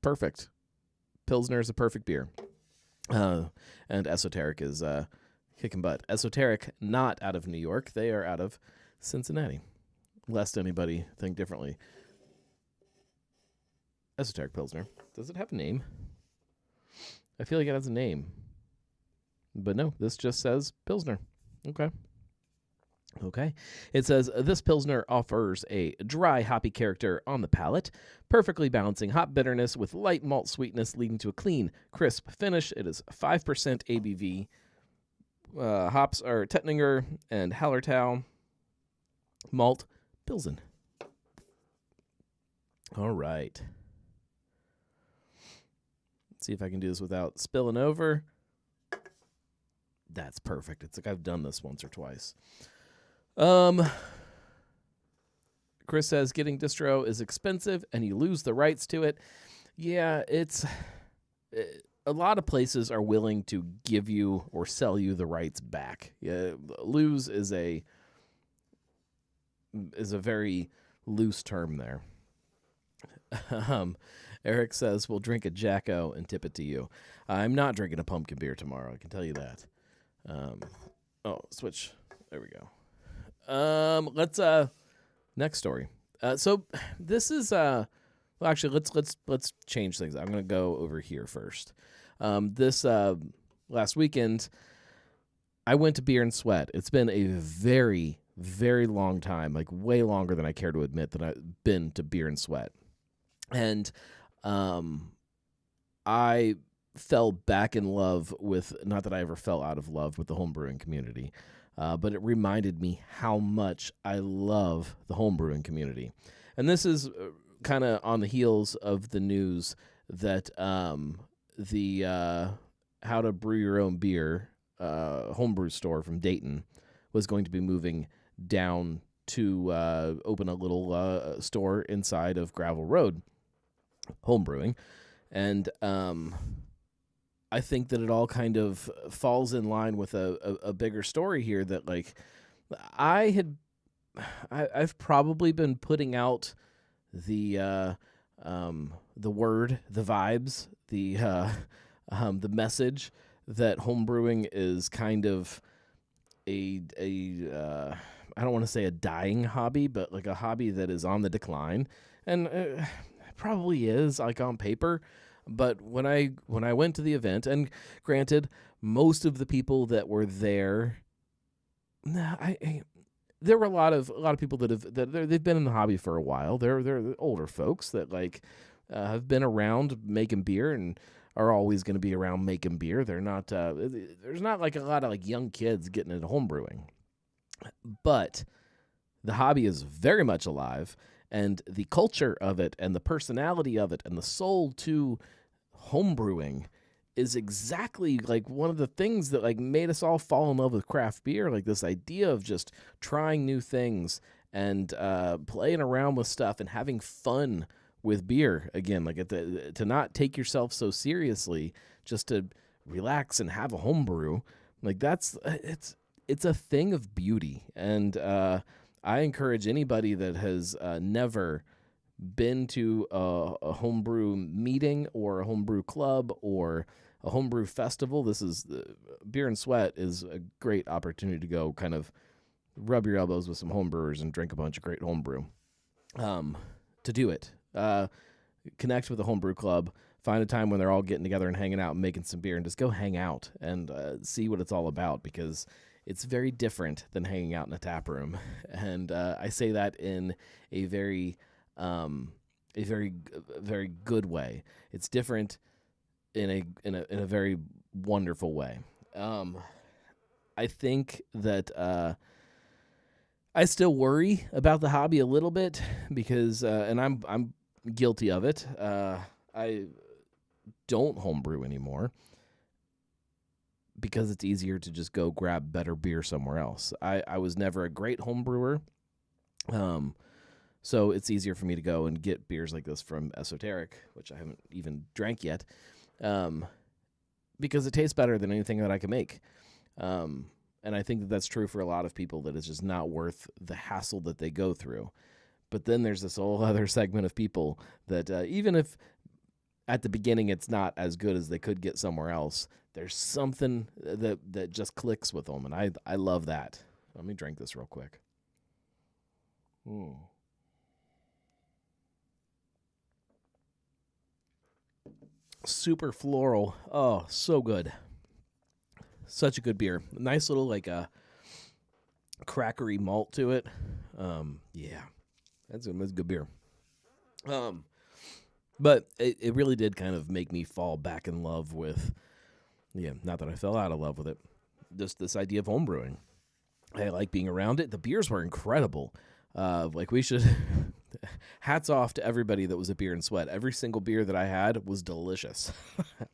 Speaker 1: perfect. Pilsner is a perfect beer, and Esoteric is kicking butt. Esoteric, not out of New York; they are out of Cincinnati. Lest anybody think differently. Esoteric Pilsner. Does it have a name? I feel like it has a name, but no. This just says Pilsner. Okay. It says, this Pilsner offers a dry, hoppy character on the palate, perfectly balancing hop bitterness with light malt sweetness, leading to a clean, crisp finish. It is 5% ABV. Hops are Tettnanger and Hallertau. Malt, Pilsen. All right. Let's see if I can do this without spilling over. That's perfect. It's like I've done this once or twice. Chris says getting distro is expensive and you lose the rights to it. Yeah, a lot of places are willing to give you or sell you the rights back. Yeah, lose is a very loose term there. Eric says we'll drink a Jacko and tip it to you. I'm not drinking a pumpkin beer tomorrow, I can tell you that. Switch. There we go. Let's next story. So this is well, actually let's change things. I'm going to go over here first. This last weekend I went to Beer and Sweat. It's been a very, very long time, like way longer than I care to admit that I've been to Beer and Sweat. And I fell back in love with, not that I ever fell out of love with the homebrewing community, but it reminded me how much I love the homebrewing community. And this is kind of on the heels of the news that the How to Brew Your Own Beer homebrew store from Dayton was going to be moving down to open a little store inside of Gravel Road, homebrewing. And I think that it all kind of falls in line with a bigger story here that, like, I've probably been putting out the word, the vibes, the message that homebrewing is kind of a I don't want to say a dying hobby, but like a hobby that is on the decline, and it probably is, like, on paper. But when I went to the event, and granted, most of the people that were there, there were a lot of people they've been in the hobby for a while. They're older folks that have been around making beer and are always going to be around making beer. They're not there's not like a lot of like young kids getting into homebrewing, but the hobby is very much alive. And the culture of it and the personality of it and the soul to homebrewing is exactly like one of the things that like made us all fall in love with craft beer. Like this idea of just trying new things and playing around with stuff and having fun with beer again. Like to not take yourself so seriously, just to relax and have a homebrew. Like it's a thing of beauty. And I encourage anybody that has never been to a homebrew meeting or a homebrew club or a homebrew festival. This is Beer and Sweat is a great opportunity to go kind of rub your elbows with some homebrewers and drink a bunch of great homebrew. To do it, connect with a homebrew club. Find a time when they're all getting together and hanging out and making some beer, and just go hang out and see what it's all about, because it's very different than hanging out in a tap room, and I say that in a very very good way. It's different in a very wonderful way. I think that I still worry about the hobby a little bit because, and I'm guilty of it. I don't homebrew anymore because it's easier to just go grab better beer somewhere else. I was never a great home brewer. So it's easier for me to go and get beers like this from Esoteric, which I haven't even drank yet, because it tastes better than anything that I can make. And I think that that's true for a lot of people, that it's just not worth the hassle that they go through. But then there's this whole other segment of people that even if at the beginning it's not as good as they could get somewhere else, there's something that just clicks with them, and I love that. Let me drink this real quick. Super floral. Oh, so good. Such a good beer. Nice little like a crackery malt to it. Yeah, that's a good beer. But it really did kind of make me fall back in love with, not that I fell out of love with it, just this idea of homebrewing. I like being around it. The beers were incredible. We should hats off to everybody that was at Beer and Sweat. Every single beer that I had was delicious.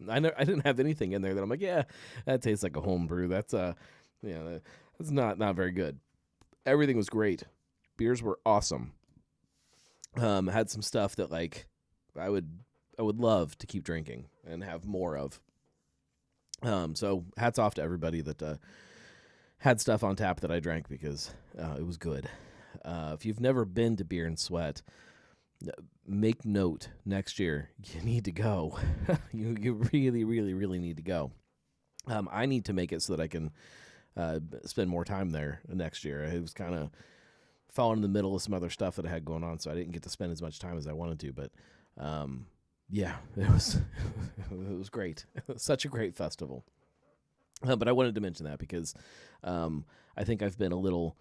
Speaker 1: I didn't have anything in there that I'm like, yeah, that tastes like a home brew. That's that's not very good. Everything was great. Beers were awesome. Had some stuff that like I would love to keep drinking and have more of. So hats off to everybody that had stuff on tap that I drank because it was good. If you've never been to Beer and Sweat, make note next year. You need to go. you really, really, really need to go. I need to make it so that I can spend more time there next year. I was kind of falling in the middle of some other stuff that I had going on, so I didn't get to spend as much time as I wanted to. But yeah, it was great. Such a great festival. But I wanted to mention that because I think I've been a little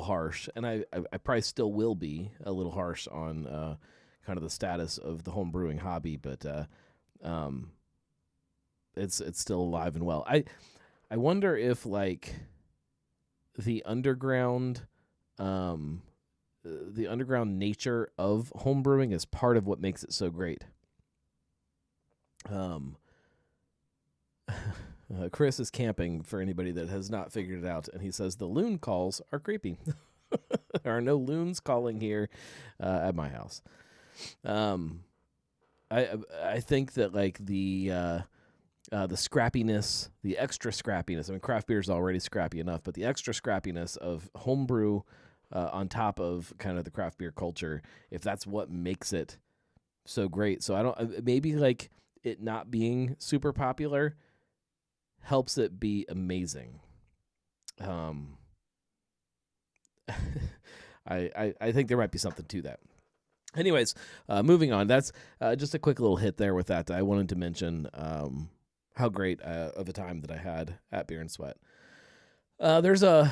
Speaker 1: harsh, and I probably still will be a little harsh on kind of the status of the home brewing hobby, but it's still alive and well. I wonder if like the underground nature of home brewing is part of what makes it so great. Chris is camping for anybody that has not figured it out, and he says the loon calls are creepy. There are no loons calling here at my house. I think that like the scrappiness, the extra scrappiness. I mean, craft beer is already scrappy enough, but the extra scrappiness of homebrew on top of kind of the craft beer culture, if that's what makes it so great. So I don't maybe like it not being super popular helps it be amazing. I think there might be something to that. Anyways, moving on. That's just a quick little hit there with that. I wanted to mention how great of a time that I had at Beer and Sweat. There's a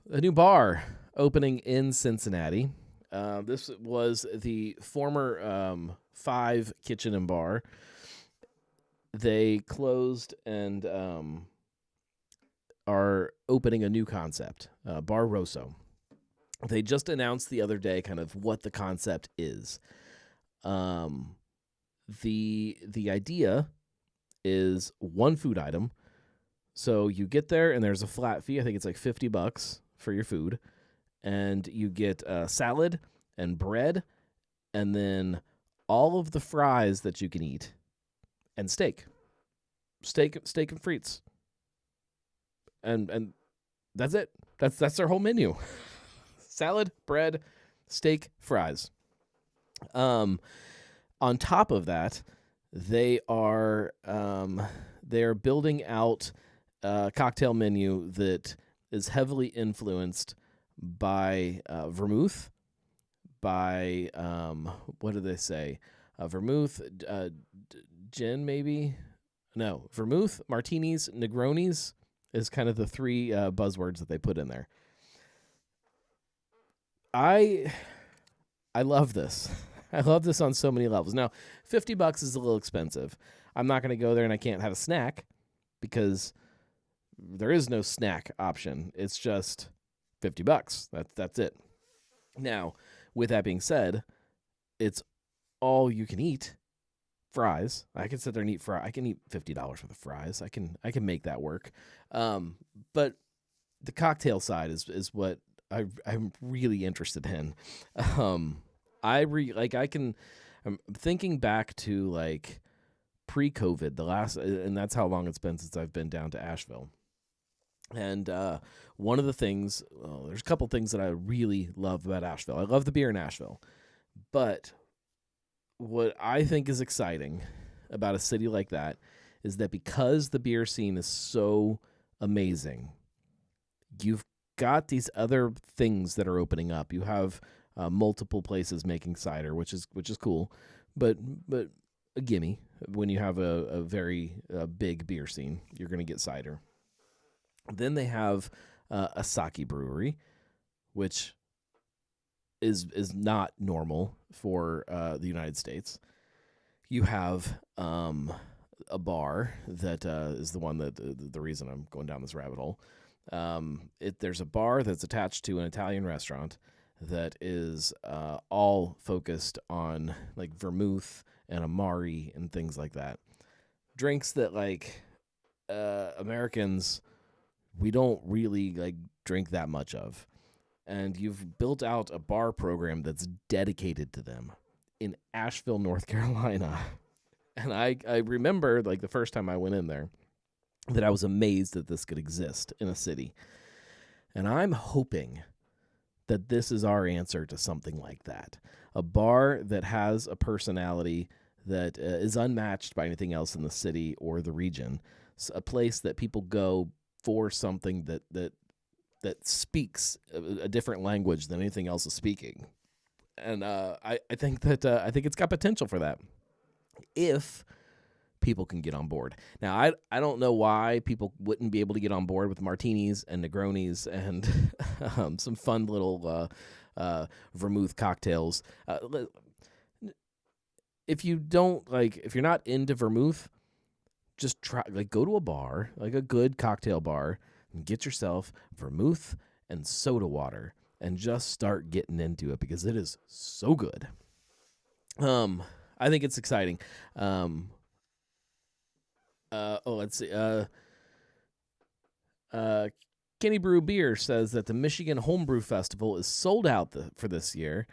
Speaker 1: new bar opening in Cincinnati. This was the former Five Kitchen and Bar. They closed and are opening a new concept, Bar Rosso. They just announced the other day kind of what the concept is. The idea is one food item. So you get there and there's a flat fee. I think it's like $50 for your food. And you get salad and bread and then all of the fries that you can eat and steak and frites. And that's it. That's their whole menu. Salad, bread, steak, fries. On top of that, they are building out a cocktail menu that is heavily influenced by vermouth, by what do they say? Vermouth, gin maybe? No, vermouth, martinis, Negronis is kind of the three buzzwords that they put in there. I love this. I love this on so many levels. Now, $50 is a little expensive. I'm not going to go there and I can't have a snack because there is no snack option. It's just $50. That's it. Now, with that being said, it's all you can eat. Fries. I can sit there and eat fries. I can eat $50 worth of fries. I can make that work. But the cocktail side is what I'm really interested in. I'm thinking back to like pre-COVID, and that's how long it's been since I've been down to Asheville. And one of the things, there's a couple things that I really love about Asheville. I love the beer in Asheville, but what I think is exciting about a city like that is that because the beer scene is so amazing, you've got these other things that are opening up. You have multiple places making cider, which is cool, but a gimme. When you have a very big beer scene, you're going to get cider. Then they have a sake brewery, which is not normal for the United States. You have a bar that is the one that the reason I'm going down this rabbit hole. There's a bar that's attached to an Italian restaurant that is all focused on like vermouth and amari and things like that. Drinks that like Americans, we don't really like drink that much of. And you've built out a bar program that's dedicated to them in Asheville, North Carolina. And I remember like the first time I went in there that I was amazed that this could exist in a city. And I'm hoping that this is our answer to something like that. A bar that has a personality that is unmatched by anything else in the city or the region. A place that people go for something that speaks a different language than anything else is speaking. And I think it's got potential for that if people can get on board. Now, I don't know why people wouldn't be able to get on board with martinis and Negronis and some fun little vermouth cocktails. If you're not into vermouth, just try, go to a bar, like a good cocktail bar, and get yourself vermouth and soda water and just start getting into it because it is so good. I think it's exciting. Let's see. Kenny Brew Beer says that the Michigan Homebrew Festival is sold out for this year.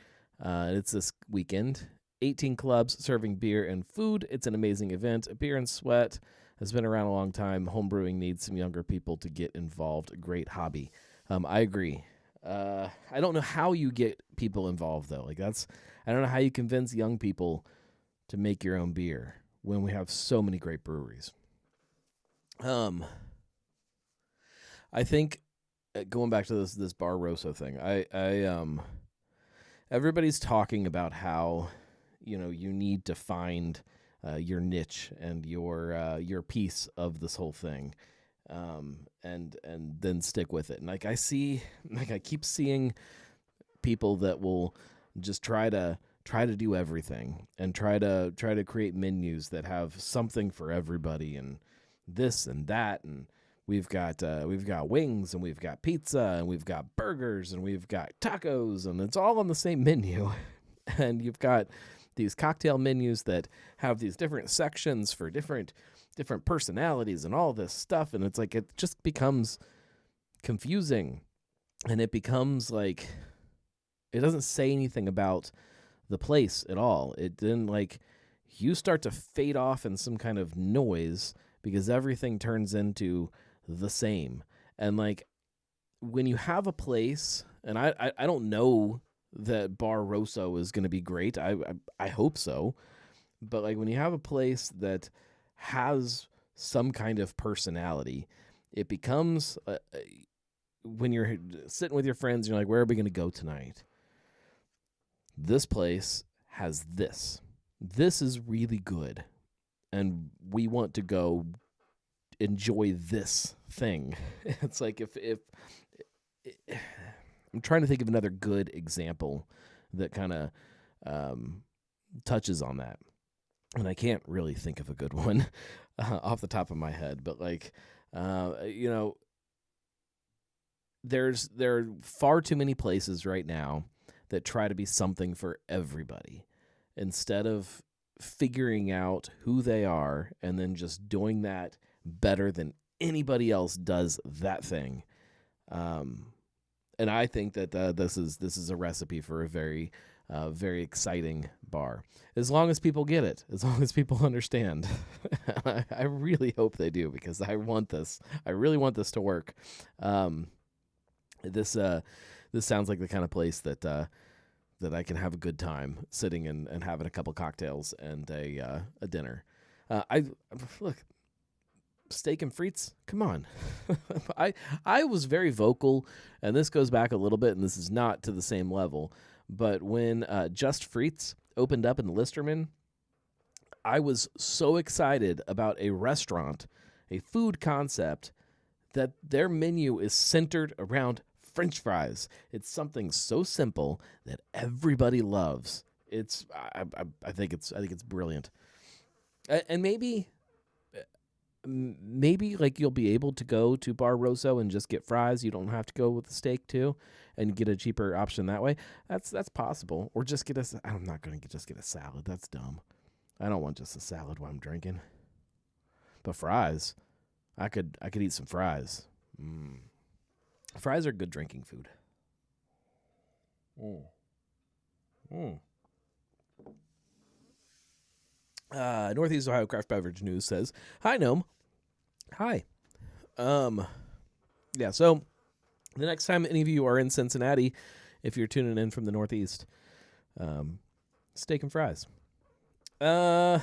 Speaker 1: It's this weekend. 18 clubs serving beer and food. It's an amazing event. Beer and Sweat has been around a long time. Homebrewing needs some younger people to get involved. A great hobby. I agree. I don't know how you get people involved though. I don't know how you convince young people to make your own beer when we have so many great breweries. I think going back to this Bar Rosso thing, everybody's talking about how, you need to find your niche and your piece of this whole thing, and then stick with it. And I keep seeing people that will just try to do everything and try to create menus that have something for everybody and this and that, and we've got wings and we've got pizza and we've got burgers and we've got tacos, and it's all on the same menu. And you've got these cocktail menus that have these different sections for different personalities and all this stuff, and it's like it just becomes confusing, and it becomes like it doesn't say anything about the place at all. It then you start to fade off in some kind of noise because everything turns into the same. And when you have a place, and I don't know that Bar Rosso is going to be great. I hope so. But when you have a place that has some kind of personality, it becomes when you're sitting with your friends, you're like, where are we going to go tonight? This place has this. This is really good. And we want to go enjoy this thing. It's like if I'm trying to think of another good example that kind of touches on that, and I can't really think of a good one off the top of my head. But like, there are far too many places right now that try to be something for everybody instead of figuring out who they are and then just doing that better than anybody else does that thing. And I think that this is a recipe for a very exciting bar. As long as people get it, as long as people understand. I really hope they do, because I want this. I really want this to work. This sounds like the kind of place that I can have a good time sitting and having a couple cocktails and a dinner. Look, steak and frites, come on. I was very vocal, and this goes back a little bit, and this is not to the same level, but when Just Frites opened up in Listerman, I was so excited about a restaurant, a food concept, that their menu is centered around French fries. It's something so simple that everybody loves. I think it's brilliant. And maybe like you'll be able to go to Bar Rosso and just get fries. You don't have to go with the steak too, and get a cheaper option that way. That's possible. Or just get I'm not going to just get a salad. That's dumb. I don't want just a salad while I'm drinking. But fries, I could eat some fries. Fries are good drinking food. Northeast Ohio Craft Beverage News says, "Hi, Gnome. Hi. Yeah, so the next time any of you are in Cincinnati, if you're tuning in from the Northeast, steak and fries. I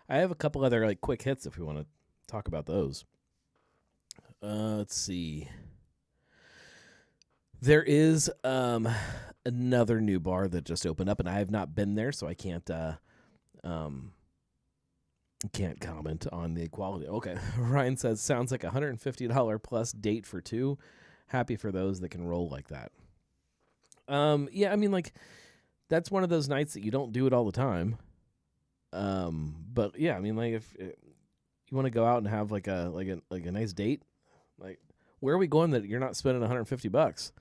Speaker 1: have a couple other like quick hits if we want to talk about those. Let's see. There is another new bar that just opened up, and I have not been there, so I can't comment on the quality. Okay, Ryan says, sounds like $150 plus date for two. Happy for those that can roll like that. Yeah, I mean, like, that's one of those nights that you don't do it all the time. But yeah, I mean, like, if you want to go out and have like a nice date, like, where are we going that you're not spending $150?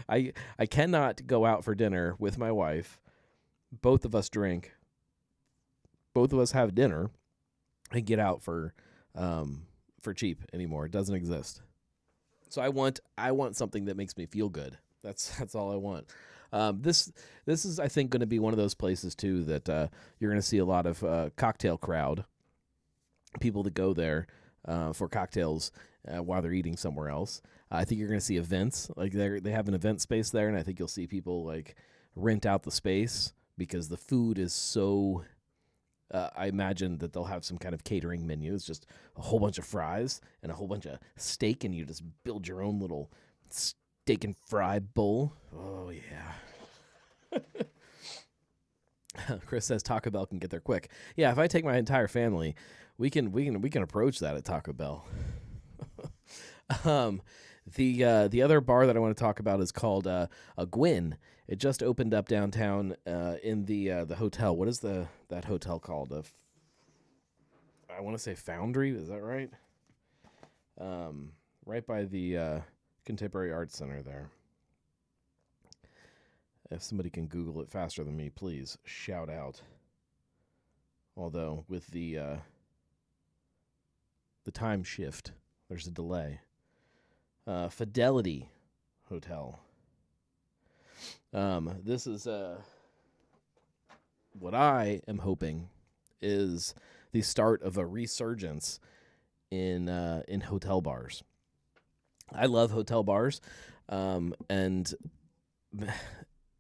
Speaker 1: I cannot go out for dinner with my wife. Both of us drink. Both of us have dinner and get out for cheap anymore. It doesn't exist. So I want something that makes me feel good. That's all I want. This is, I think, going to be one of those places too that you're going to see a lot of cocktail crowd, people that go there for cocktails while they're eating somewhere else. I think you're going to see events, like they have an event space there, and I think you'll see people like rent out the space because the food is so. I imagine that they'll have some kind of catering menu. It's just a whole bunch of fries and a whole bunch of steak, and you just build your own little steak and fry bowl. Oh yeah. Chris says Taco Bell can get there quick. Yeah, if I take my entire family, we can approach that at Taco Bell. The other bar that I want to talk about is called a Gwyn. It just opened up downtown in the hotel. What is that hotel called? I want to say Foundry. Is that right? Right by the Contemporary Arts Center there. If somebody can Google it faster than me, please shout out. Although with the time shift, there's a delay. Fidelity Hotel. This is what I am hoping is the start of a resurgence in hotel bars. I love hotel bars, and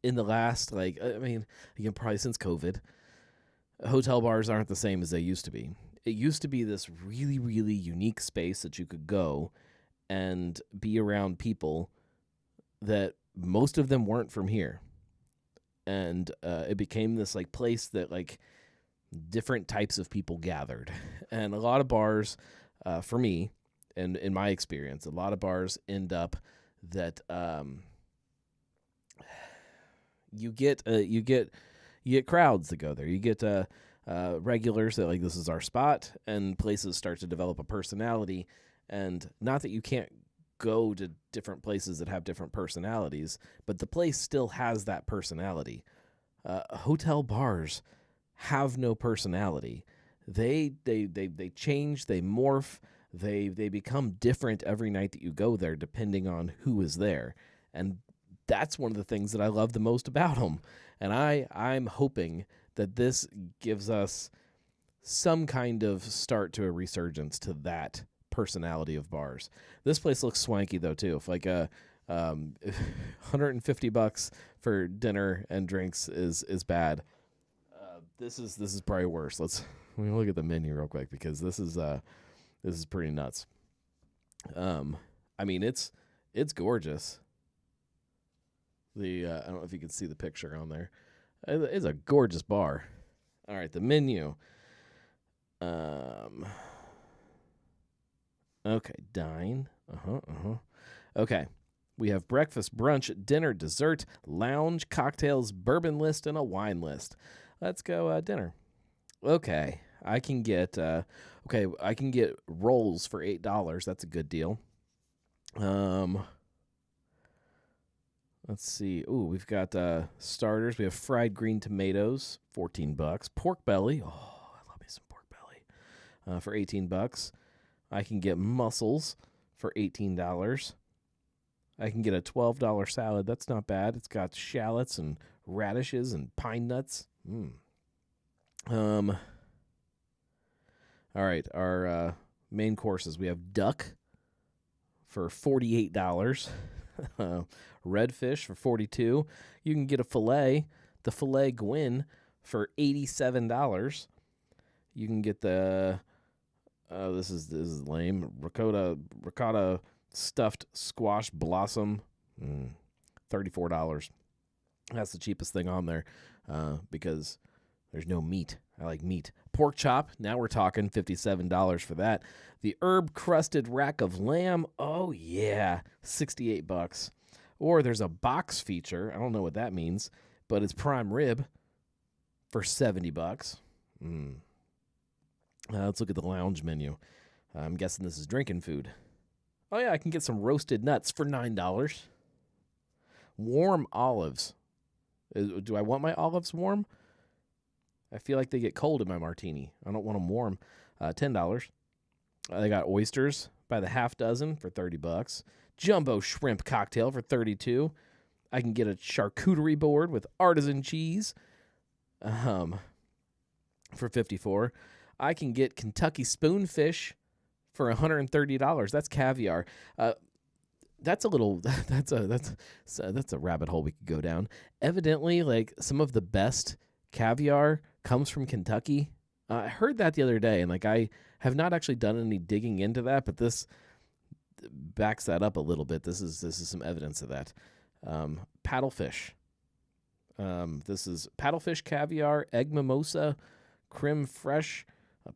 Speaker 1: in the last, like, I mean, again, probably since COVID, hotel bars aren't the same as they used to be. It used to be this really, really unique space that you could go and be around people that most of them weren't from here. And it became this like place that like different types of people gathered. And a lot of bars, for me, and in my experience, a lot of bars end up that you get crowds that go there. You get regulars that like, this is our spot, and places start to develop a personality. And not that you can't go to different places that have different personalities, but the place still has that personality. Hotel bars have no personality. They change, they morph, they become different every night that you go there, depending on who is there. And that's one of the things that I love the most about them. And I'm hoping that this gives us some kind of start to a resurgence to that personality of bars. This place looks swanky though too. If like $150 for dinner and drinks is bad, this is probably worse. Let me look at the menu real quick, because this is pretty nuts. I mean, it's gorgeous. I don't know if you can see the picture on there. It's a gorgeous bar. All right, the menu. Okay, dine. Okay, we have breakfast, brunch, dinner, dessert, lounge, cocktails, bourbon list, and a wine list. Let's go dinner. Okay, I can get rolls for $8. That's a good deal. Let's see. Ooh, we've got starters. We have fried green tomatoes, $14. Pork belly. Oh, I love me some pork belly. For $18. I can get mussels for $18. I can get a $12 salad. That's not bad. It's got shallots and radishes and pine nuts. All right, our main courses. We have duck for $48. Redfish for $42. You can get a fillet, the filet Gwyn, for $87. You can get the this is lame, ricotta stuffed squash blossom, $34. That's the cheapest thing on there, because there's no meat. I like meat. Pork chop, now we're talking $57 for that. The herb-crusted rack of lamb, oh yeah, $68. Or there's a box feature, I don't know what that means, but it's prime rib for $70. Let's look at the lounge menu. I'm guessing this is drinking food. Oh yeah, I can get some roasted nuts for $9. Warm olives. Do I want my olives warm? I feel like they get cold in my martini. I don't want them warm. $10. They got oysters by the half dozen for $30. Jumbo shrimp cocktail for $32. I can get a charcuterie board with artisan cheese for $54. I can get Kentucky spoonfish for $130. That's caviar. That's a little that's a rabbit hole we could go down. Evidently, like, some of the best caviar comes from Kentucky. I heard that the other day, and like, I have not actually done any digging into that, but this backs that up a little bit. This is some evidence of that. Paddlefish. This is paddlefish caviar, egg mimosa, creme fraiche,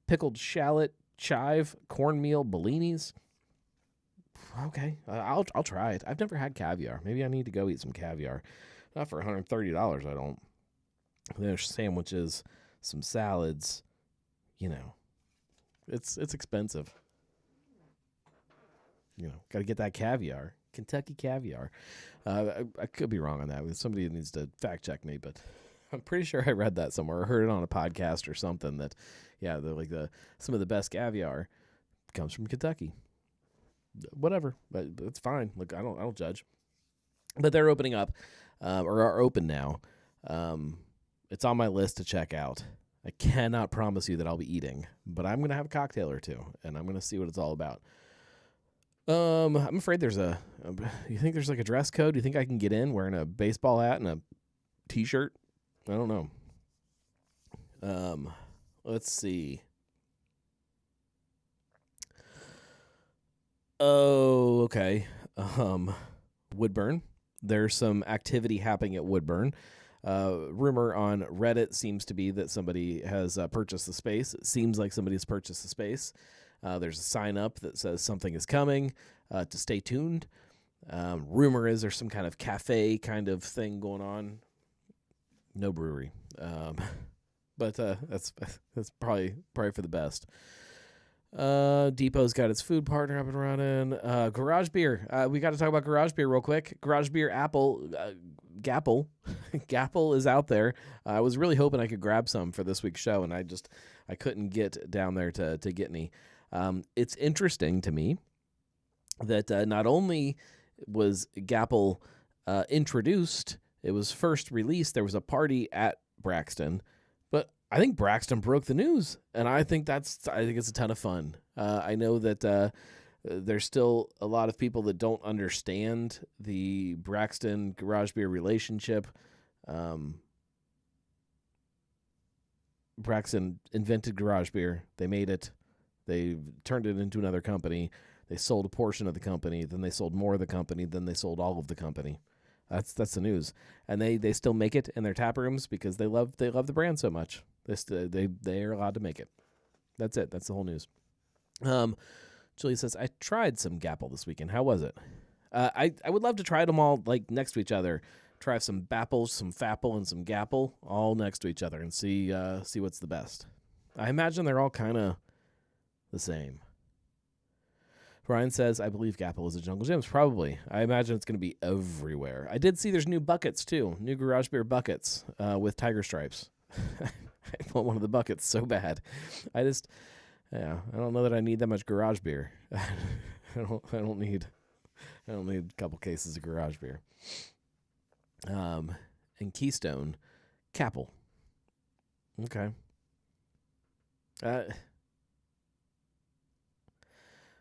Speaker 1: pickled shallot, chive, cornmeal, bellinis. Okay, I'll try it. I've never had caviar. Maybe I need to go eat some caviar. Not for $130, I don't. There's sandwiches, some salads. You know, it's expensive. You know, got to get that caviar, Kentucky caviar. I could be wrong on that. Somebody needs to fact check me, but I'm pretty sure I read that somewhere or heard it on a podcast or something. That, yeah, some of the best caviar comes from Kentucky. Whatever, but it's fine. Look, I don't judge. But they're opening up, or are open now. It's on my list to check out. I cannot promise you that I'll be eating, but I'm gonna have a cocktail or two, and I'm gonna see what it's all about. I'm afraid there's you think there's like a dress code? Do you think I can get in wearing a baseball hat and a t-shirt? I don't know. Let's see. Oh, okay. Woodburn. There's some activity happening at Woodburn. Rumor on Reddit seems to be that somebody has purchased the space. It seems like somebody has purchased the space. There's a sign up that says something is coming, to stay tuned. Rumor is there's some kind of cafe kind of thing going on. No brewery. But that's probably for the best. Depot's got its food partner up and running. Garage Beer. We got to talk about Garage Beer real quick. Garage Beer Apple, Gapple. Gapple is out there. I was really hoping I could grab some for this week's show, and I couldn't get down there to get any. It's interesting to me that not only was Gapple introduced, it was first released. There was a party at Braxton, but I think Braxton broke the news, and I think it's a ton of fun. I know that there's still a lot of people that don't understand the Braxton Garage Beer relationship. Braxton invented Garage Beer. They made it. They turned it into another company. They sold a portion of the company. Then they sold more of the company. Then they sold all of the company. That's the news. And they still make it in their tap rooms because they love the brand so much. They are allowed to make it. That's it. That's the whole news. Julia says, I tried some Gapple this weekend. How was it? I would love to try them all like next to each other. Try some Bapples, some Fapple, and some Gapple all next to each other and see what's the best. I imagine they're all kind of the same. Brian says, I believe Gapple is a Jungle Gyms. Probably. I imagine it's going to be everywhere. I did see there's new buckets, too. New Garage Beer buckets with tiger stripes. I want one of the buckets so bad. I don't know that I need that much Garage Beer. I don't need a couple cases of Garage Beer. And Keystone, Capel. Okay.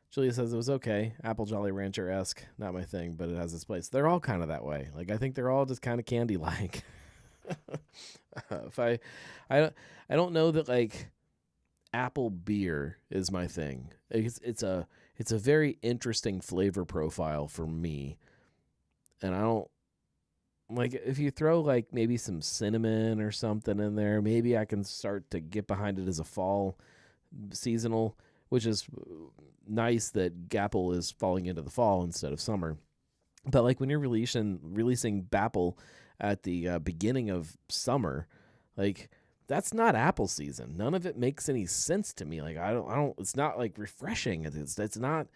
Speaker 1: Julia says it was okay. Apple Jolly Rancher-esque. Not my thing, but it has its place. They're all kind of that way. Like, I think they're all just kind of candy-like. I don't know that, like, apple beer is my thing. It's a very interesting flavor profile for me. And I don't, like, if you throw, like, maybe some cinnamon or something in there, maybe I can start to get behind it as a fall seasonal, which is nice that Gapple is falling into the fall instead of summer. But like when you're releasing Bapple at the beginning of summer, like that's not apple season. None of it makes any sense to me. Like I don't. It's not like refreshing. It's not.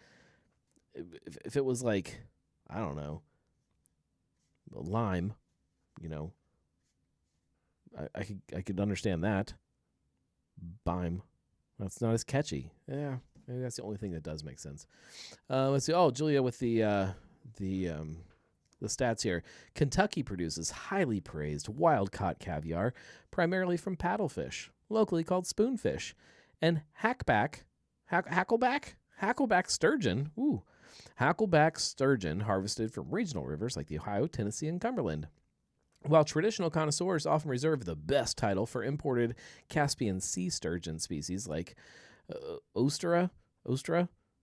Speaker 1: If it was like, I don't know, lime, I could understand that. Bime. That's not as catchy. Yeah, maybe that's the only thing that does make sense. Let's see. Oh, Julia with the stats here. Kentucky produces highly praised wild-caught caviar, primarily from paddlefish, locally called spoonfish, and hackleback sturgeon. Ooh, hackleback sturgeon harvested from regional rivers like the Ohio, Tennessee, and Cumberland. While traditional connoisseurs often reserve the best title for imported Caspian sea sturgeon species like Ostra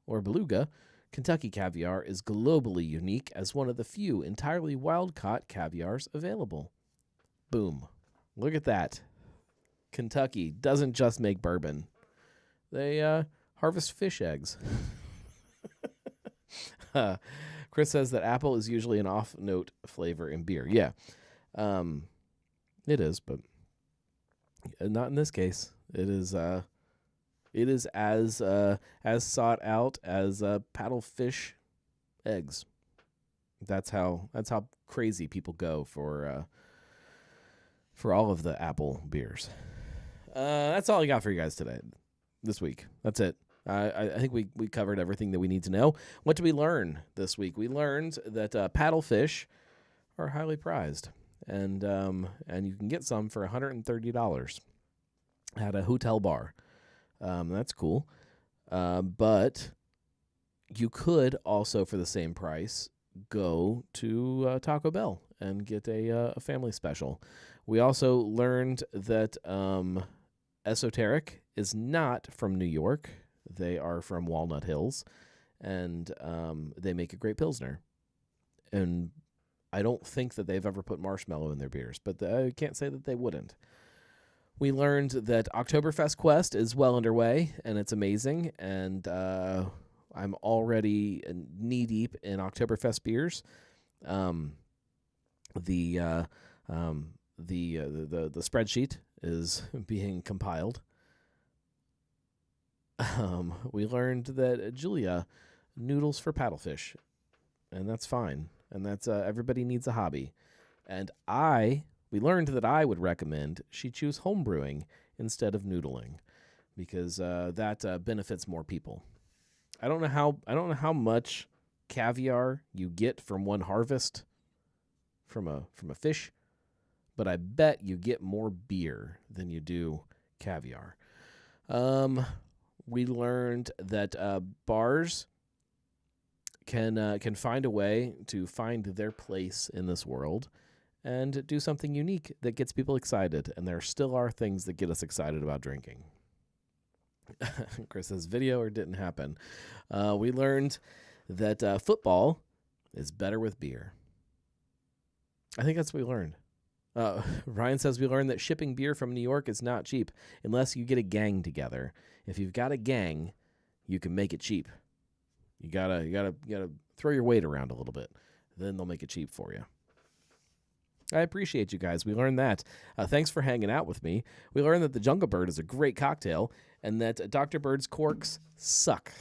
Speaker 1: or Beluga, Kentucky caviar is globally unique as one of the few entirely wild-caught caviars available. Boom. Look at that. Kentucky doesn't just make bourbon. They harvest fish eggs. Chris says that apple is usually an off-note flavor in beer. Yeah. It is, but not in this case. It is as sought out as paddlefish eggs. That's how crazy people go for all of the apple beers. That's all I got for you guys this week. That's it. I think we covered everything that we need to know. What did we learn this week? We learned that paddlefish are highly prized. And you can get some for $130 at a hotel bar. That's cool. But you could also, for the same price, go to Taco Bell and get a family special. We also learned that Esoteric is not from New York. They are from Walnut Hills, and they make a great Pilsner. And I don't think that they've ever put marshmallow in their beers, but I can't say that they wouldn't. We learned that Oktoberfest Quest is well underway, and it's amazing. And I'm already knee-deep in Oktoberfest beers. The spreadsheet is being compiled. We learned that Julia noodles for paddlefish, and that's fine. And that's everybody needs a hobby. And we learned that I would recommend she choose home brewing instead of noodling, because that benefits more people. I don't know how much caviar you get from one harvest from a fish, but I bet you get more beer than you do caviar. We learned that bars can find a way to find their place in this world and do something unique that gets people excited. And there still are things that get us excited about drinking. Chris says video or didn't happen. We learned that football is better with beer. I think that's what we learned. Ryan says we learned that shipping beer from New York is not cheap unless you get a gang together. If you've got a gang, you can make it cheap. You gotta throw your weight around a little bit. Then they'll make it cheap for you. I appreciate you guys. We learned that. Thanks for hanging out with me. We learned that the Jungle Bird is a great cocktail and that Dr. Bird's corks suck.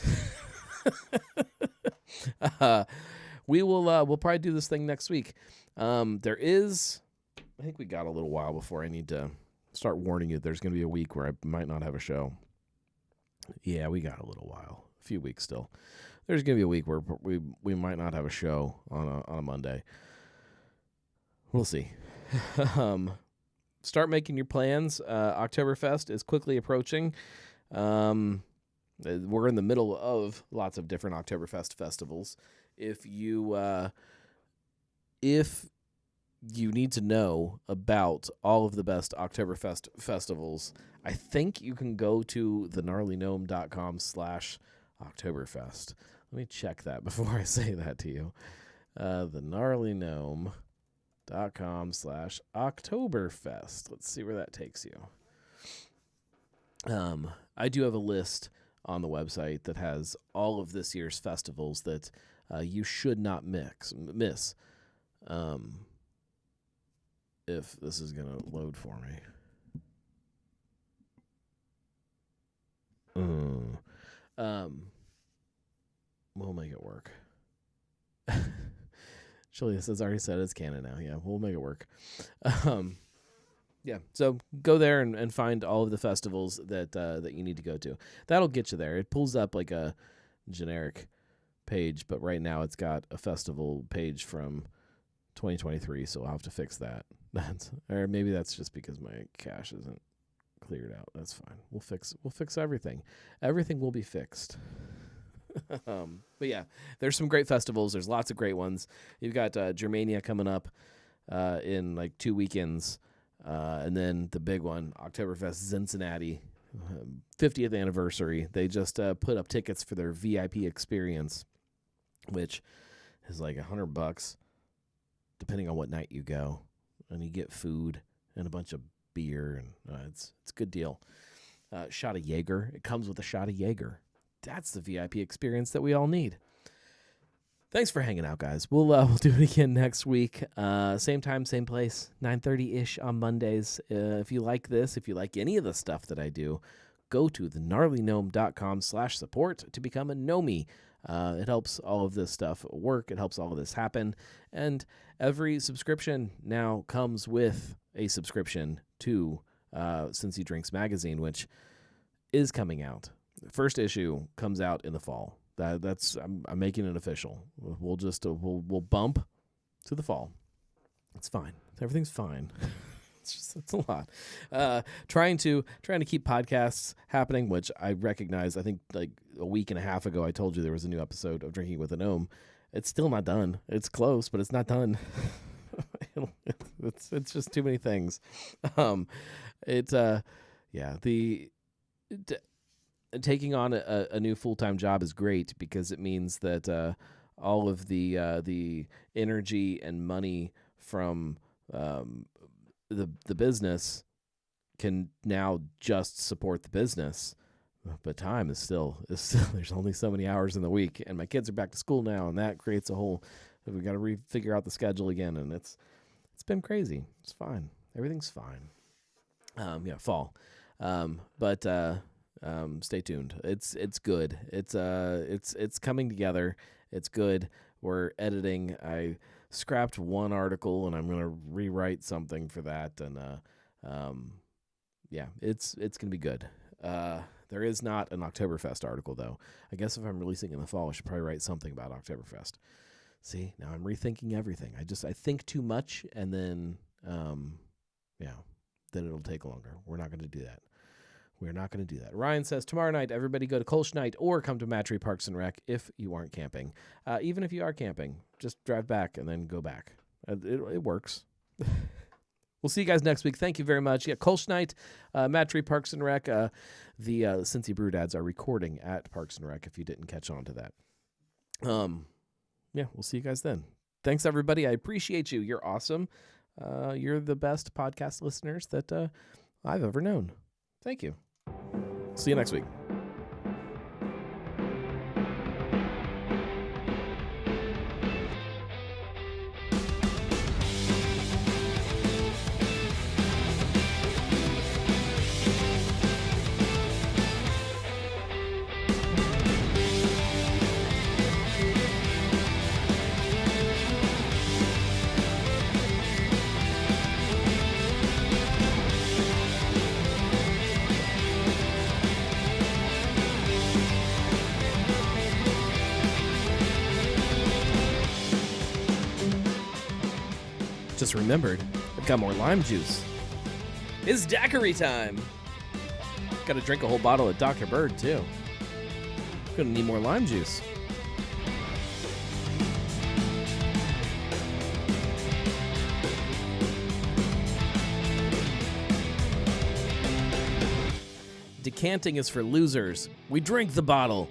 Speaker 1: We'll probably do this thing next week. I think we got a little while before I need to start warning you. There's going to be a week where I might not have a show. Yeah, we got a little while, a few weeks still. There's going to be a week where we might not have a show on a Monday. We'll see. Start making your plans. Oktoberfest is quickly approaching. We're in the middle of lots of different Oktoberfest festivals. If you need to know about all of the best Oktoberfest festivals, I think you can go to thegnarlygnome.com/Oktoberfest. Let me check that before I say that to you. Thegnarlygnome.com/Oktoberfest. Let's see where that takes you. I do have a list on the website that has all of this year's festivals that you should not miss. If this is going to load for me. We'll make it work. Julia says, already said it's canon now. Yeah, we'll make it work. Yeah, so go there and find all of the festivals that you need to go to. That'll get you there. It pulls up like a generic page, but right now it's got a festival page from 2023, so I'll have to fix that. Or maybe that's just because my cache isn't cleared out. That's fine. We'll fix everything. Everything will be fixed. But yeah, there's some great festivals. There's lots of great ones. You've got Germania coming up in like 2 weekends. And then the big one, Oktoberfest Cincinnati, 50th anniversary. They just put up tickets for their VIP experience, which is like $100, depending on what night you go. And you get food and a bunch of beer, and it's a good deal. Shot of Jaeger. It comes with a shot of Jaeger. That's the VIP experience that we all need. Thanks for hanging out, guys. We'll do it again next week. Same time, same place, 9:30-ish on Mondays. If you like this, if you like any of the stuff that I do, go to thegnarlygnome.com/support to become a Gnomie. It helps all of this stuff work. It helps all of this happen. And every subscription now comes with a subscription to Cincy Drinks Magazine, which is coming out. The first issue comes out in the fall. I'm making it official. We'll just we'll bump to the fall. It's fine. Everything's fine. It's a lot. Trying to keep podcasts happening, which I recognize. I think like a week and a half ago, I told you there was a new episode of Drinking with a Gnome. It's still not done. It's close, but it's not done. It's just too many things. Taking on a new full-time job is great because it means that all of the energy and money from the business can now just support the business. But time is still there's only so many hours in the week, and my kids are back to school now, and that creates a whole. We got to figure out the schedule again, and it's been crazy. It's fine. Everything's fine. Fall. But stay tuned. It's good. It's coming together. It's good. We're editing. I scrapped one article, and I'm gonna rewrite something for that, and it's gonna be good. There is not an Oktoberfest article, though. I guess if I'm releasing in the fall, I should probably write something about Oktoberfest. See, now I'm rethinking everything. I think too much, and then, then it'll take longer. We're not going to do that. We're not going to do that. Ryan says, tomorrow night, everybody go to Kolsch Night or come to Matry Parks and Rec if you aren't camping. Even if you are camping, just drive back and then go back. It works. We'll see you guys next week. Thank you very much. Yeah, Kolsch Night, Matry Parks and Rec. The Cincy Brew Dads are recording at Parks and Rec if you didn't catch on to that. We'll see you guys then. Thanks, everybody. I appreciate you. You're awesome. You're the best podcast listeners that I've ever known. Thank you. See you next week. Just remembered, I've got more lime juice. It's daiquiri time. Got to drink a whole bottle of Dr. Bird, too. Gonna need more lime juice. Decanting is for losers. We drink the bottle.